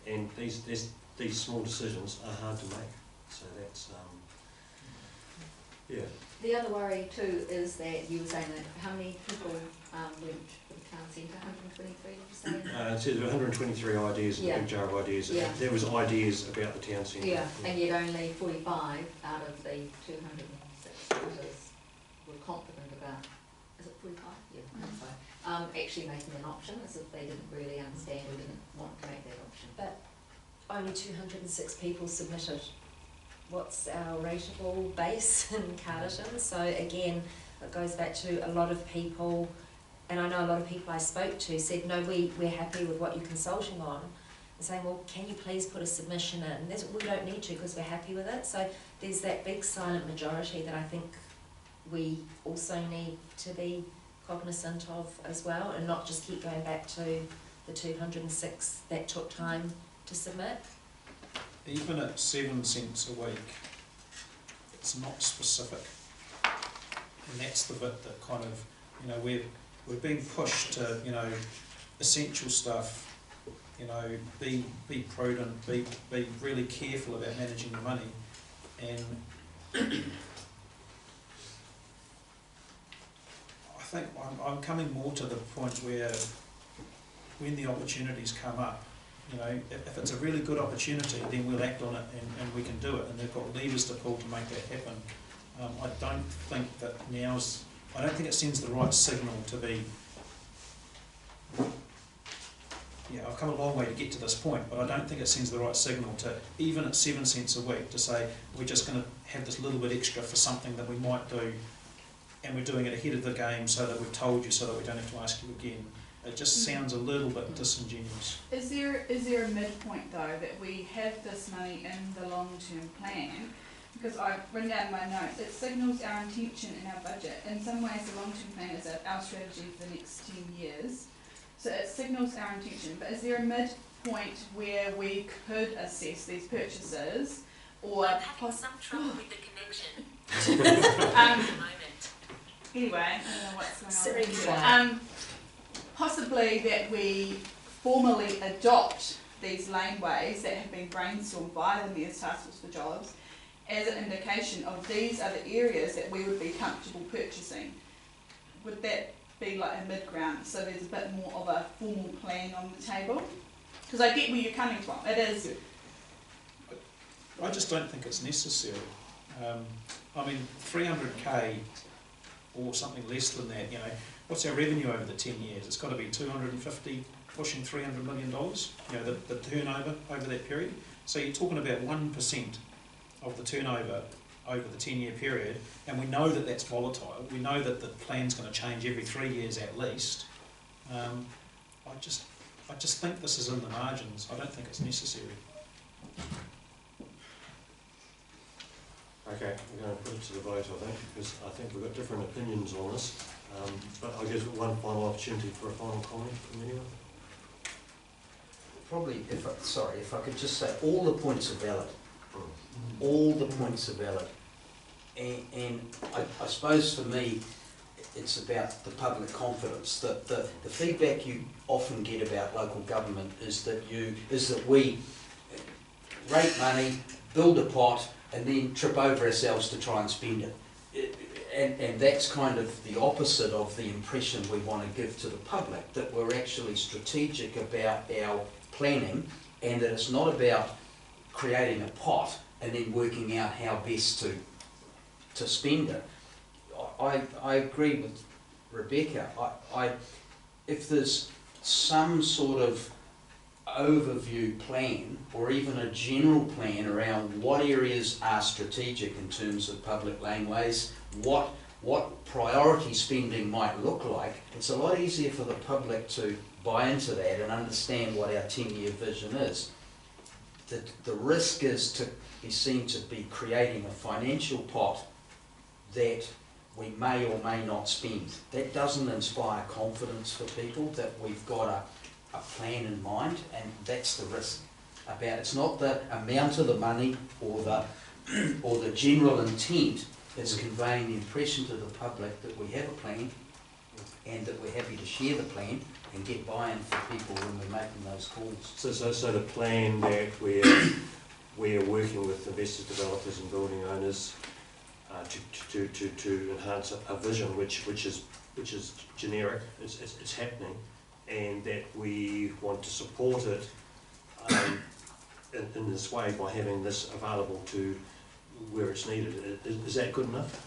and these small decisions are hard to make. So that's yeah. The other worry too is that you were saying that how many people went to the town centre? 123, did you say? It says 123 ideas, Yeah. a big jar of ideas. Yeah. There was ideas about the town centre. Yeah, and yet only 45 out of the 206 voters were confident about, is it 45? Yeah, I think so. Actually making an option, as if they didn't really understand or didn't want to make that option. But only 206 people submitted. What's our rateable base in Carterton? So again, it goes back to a lot of people, and I know a lot of people I spoke to said, no, we're happy with what you're consulting on. And saying, well, can you please put a submission in? We don't need to because we're happy with it. So there's that big silent majority that I think we also need to be cognizant of as well, and not just keep going back to the 206 that took time to submit. Even at 7 cents a week, it's not specific. And that's the bit that kind of, you know, we're being pushed to, you know, essential stuff, you know, be prudent, be really careful about managing your money. And I think I'm coming more to the point where when the opportunities come up, you know, if it's a really good opportunity, then we'll act on it and we can do it, and they've got levers to pull to make that happen. I don't think it sends the right signal to be, yeah, I've come a long way to get to this point, but I don't think it sends the right signal to, even at 7 cents a week, to say we're just going to have this little bit extra for something that we might do, and we're doing it ahead of the game so that we've told you so that we don't have to ask you again. It just sounds a little bit disingenuous. Is there a midpoint though, that we have this money in the long-term plan? Because I've written down in my notes, it signals our intention in our budget. In some ways the long-term plan is our strategy for the next 10 years. So it signals our intention, but is there a midpoint where we could assess these purchases? Or I'm having some trouble with the connection at the moment. Anyway, I don't know what's Siri, going on. Possibly that we formally adopt these laneways that have been brainstormed by the Mayor's Task Force for Jobs as an indication of these are the areas that we would be comfortable purchasing. Would that be like a mid-ground, so there's a bit more of a formal plan on the table? Because I get where you're coming from. It is. I just don't think it's necessary. I mean, 300k or something less than that, you know, what's our revenue over the 10 years? It's got to be 250, pushing $300 million, you know, the turnover over that period. So you're talking about 1% of the turnover over the 10-year period, and we know that that's volatile. We know that the plan's going to change every 3 years at least. I just think this is in the margins. I don't think it's necessary. Okay, we're going to put it to the vote, I think, because I think we've got different opinions on this. But I guess one final opportunity for a final comment from anyone. Probably, if I could just say, all the points are valid. All the points are valid. And I suppose for me, it's about the public confidence. The feedback you often get about local government is that we rate money, build a pot, and then trip over ourselves to try and spend it. And that's kind of the opposite of the impression we want to give to the public, that we're actually strategic about our planning, and that it's not about creating a pot and then working out how best to spend it. I agree with Rebecca. If there's some sort of overview plan, or even a general plan around what areas are strategic in terms of public laneways, what priority spending might look like, it's a lot easier for the public to buy into that and understand what our 10-year vision is. The risk is to be seen to be creating a financial pot that we may or may not spend. That doesn't inspire confidence for people that we've got a plan in mind, and that's the risk about it. It's not the amount of the money or the general intent. It's conveying the impression to the public that we have a plan and that we're happy to share the plan and get buy-in for people when we're making those calls. So the plan that we're working with investors, developers and building owners to enhance a vision which is generic, it's happening, and that we want to support it in this way by having this available to where it's needed. Is that good enough?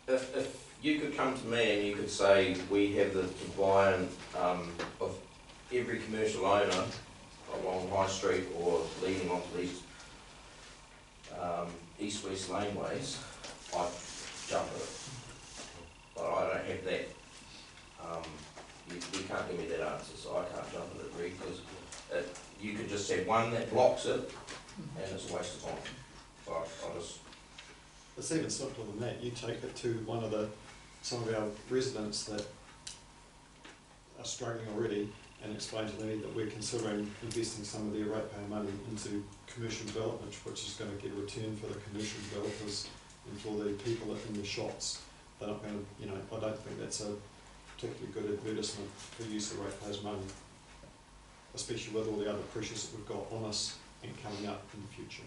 If you could come to me and you could say, we have the buy-in of every commercial owner along High Street or leading onto these east-west laneways, I'd jump at it. But I don't have that. You can't give me that answer, so I can't jump at it, because you could just have one that blocks it, and it's a waste of time. So I just... It's even simpler than that. You take it to some of our residents that are struggling already and explain to them that we're considering investing some of their ratepayer money into commercial development, which is going to get a return for the commercial developers and for the people in the shops. They're not going to, I don't think that's a particularly good advertisement for use of ratepayers' money, especially with all the other pressures that we've got on us and coming up in the future.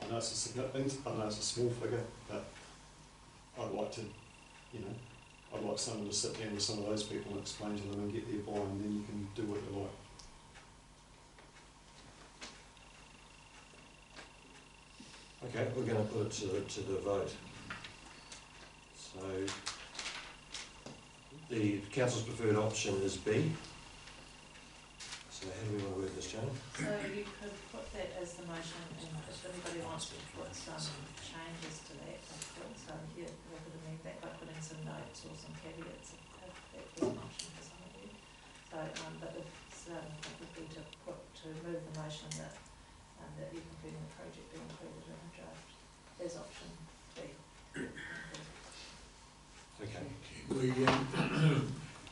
I know it's a significant, I know it's a small figure, but I'd like to, I'd like someone to sit down with some of those people and explain to them and get their buy-in, and then you can do what you like. Okay, we're going to put it to the vote. So the council's preferred option is B. So how do we want to work this, Jane? So you could put that as the motion, and if anybody wants to put some changes to that, so here we could amend that by putting some notes or some caveats if that was an option for some of you. So, but it would be to move the motion that you're completing the project be included in the draft as option B. Okay.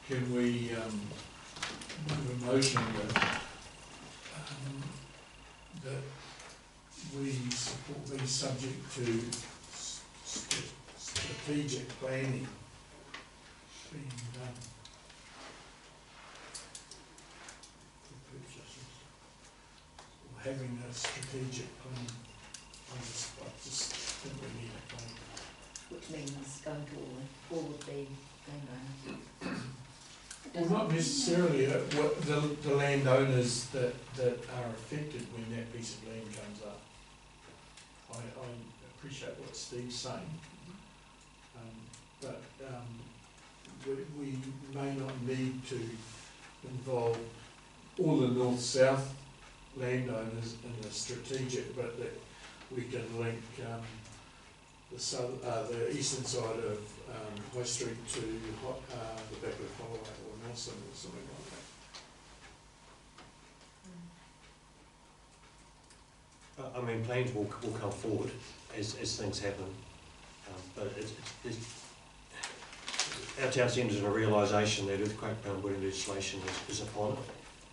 Can we move a motion that we support these subject to strategic planning being done? Or having a strategic plan. I just think we need a plan. Which means going to all of the landowners. Well, not necessarily the landowners that are affected when that piece of land comes up. I appreciate what Steve's saying, but we may not need to involve all the north-south landowners in the strategic, but that we can link the eastern side of High Street to the back of Holloway or Nelson or something like that. I mean, plans will come forward as things happen, but our town centre is a realisation that earthquake boundary legislation is upon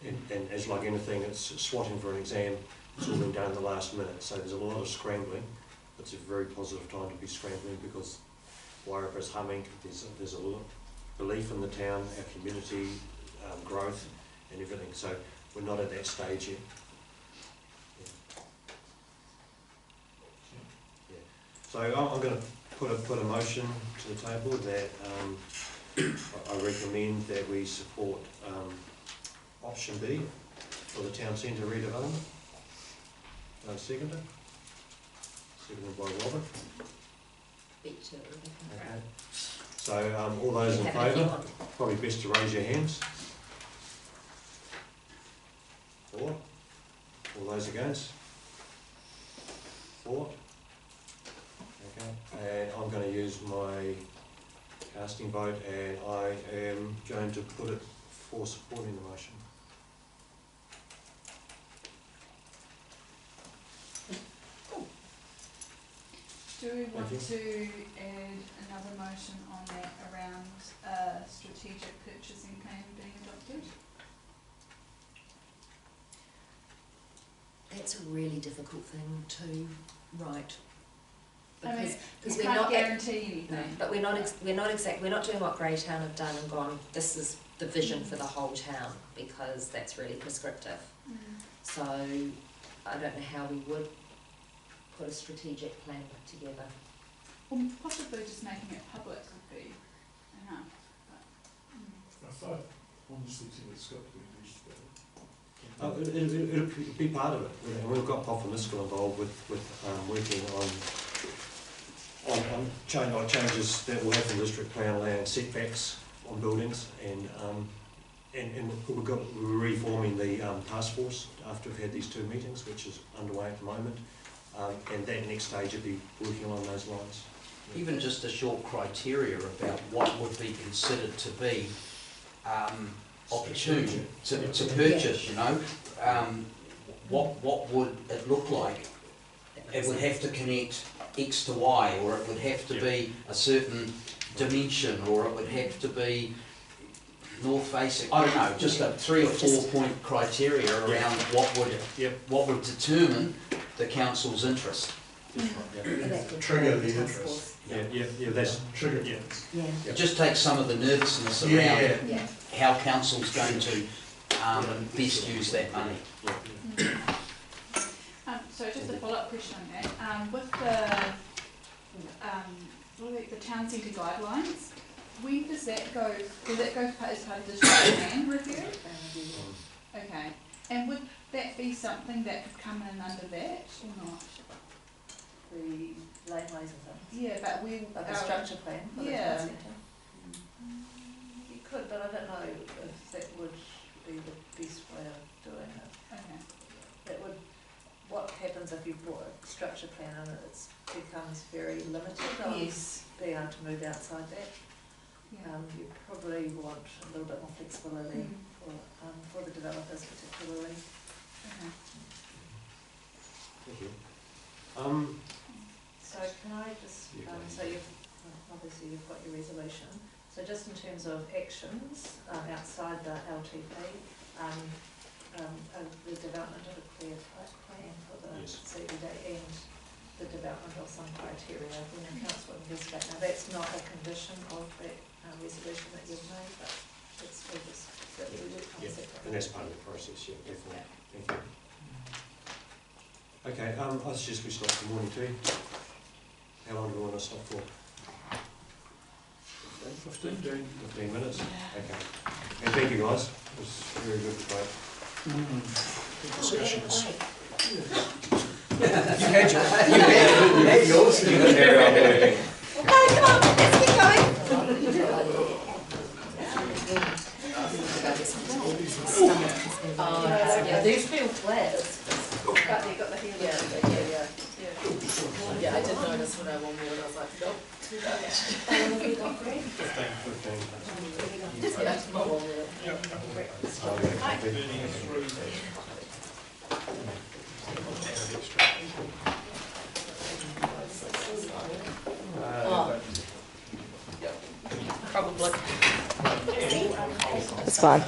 it, and as like anything, it's swatting for an exam. It's all been done in the last minute, so there's a lot of scrambling. It's a very positive time to be scrambling because Wairarapa is humming. There's a lot of belief in the town, our community growth and everything. So we're not at that stage yet. So I'm going to put a motion to the table that I recommend that we support option B for the town centre redevelopment. Seconded? Seconded by Robert. Beat to it, Rebecca. Okay. So all those in favour, probably best to raise your hands. 4. All those against? 4. Okay. And I'm going to use my casting vote, and I am going to put it for supporting the motion. Do we want Thank to add another motion on that around strategic purchasing plan being adopted? That's a really difficult thing to write. I mean, Because we can't guarantee anything. But we're not doing what Greytown have done and gone, this is the vision for the whole town, because that's really prescriptive. Mm. So I don't know how we would put a strategic plan together. Or possibly just making it public would be enough. But, I honestly think it's got to be used. It'll be part of it, and we've got Pop and Miskel involved with working on changes that will happen in district plan land setbacks on buildings, and we're reforming the task force after we've had these 2 meetings, which is underway at the moment, and that next stage will be working along those lines. Even just a short criteria about what would be considered to be opportune to purchase, you know. What would it look like? It would have to connect X to Y, or it would have to be a certain dimension, or it would have to be north facing. I don't know, just a 3 or 4 point criteria around what would determine the council's interest. Trigger the interest. That's Trigger. It just takes some of the nervousness around how council's going to best use that money. so just a follow-up question on that. With the town centre guidelines, when does that go? Does that go as part of the district plan review? Okay. And would that be something that could come in under that or not? The laneways and things. Yeah, but we Like a structure plan for the yeah. town centre. You could, but I don't know if that would be the best way of doing it. Okay. That would, what happens if you brought a structure plan in, it becomes very limited on Yes. being able to move outside that. Yeah. You probably want a little bit more flexibility for the developers particularly. Okay. Thank you. So can I just, so obviously you've got your resolution, so just in terms of actions outside the LTP, the development of a clear plan for the CBD and the development of some criteria when the council investigate. Now that's not a condition of that resolution that you've made, but it's all just that we would come separately. And that's part of the process, definitely. Thank you. Okay, I suggest we stop for morning tea. How long do we want to stop for? 15 minutes? Okay. And thank you guys, it was very good debate. Good discussions. You had yours. You can carry on working. Okay, come on, let's keep going. Yeah, these feel flat. But you got the heel. Yeah, I did notice when I won more and I was like, nope, too much. How long have we got, Greg? 15. Yeah, more than Probably. It's fine.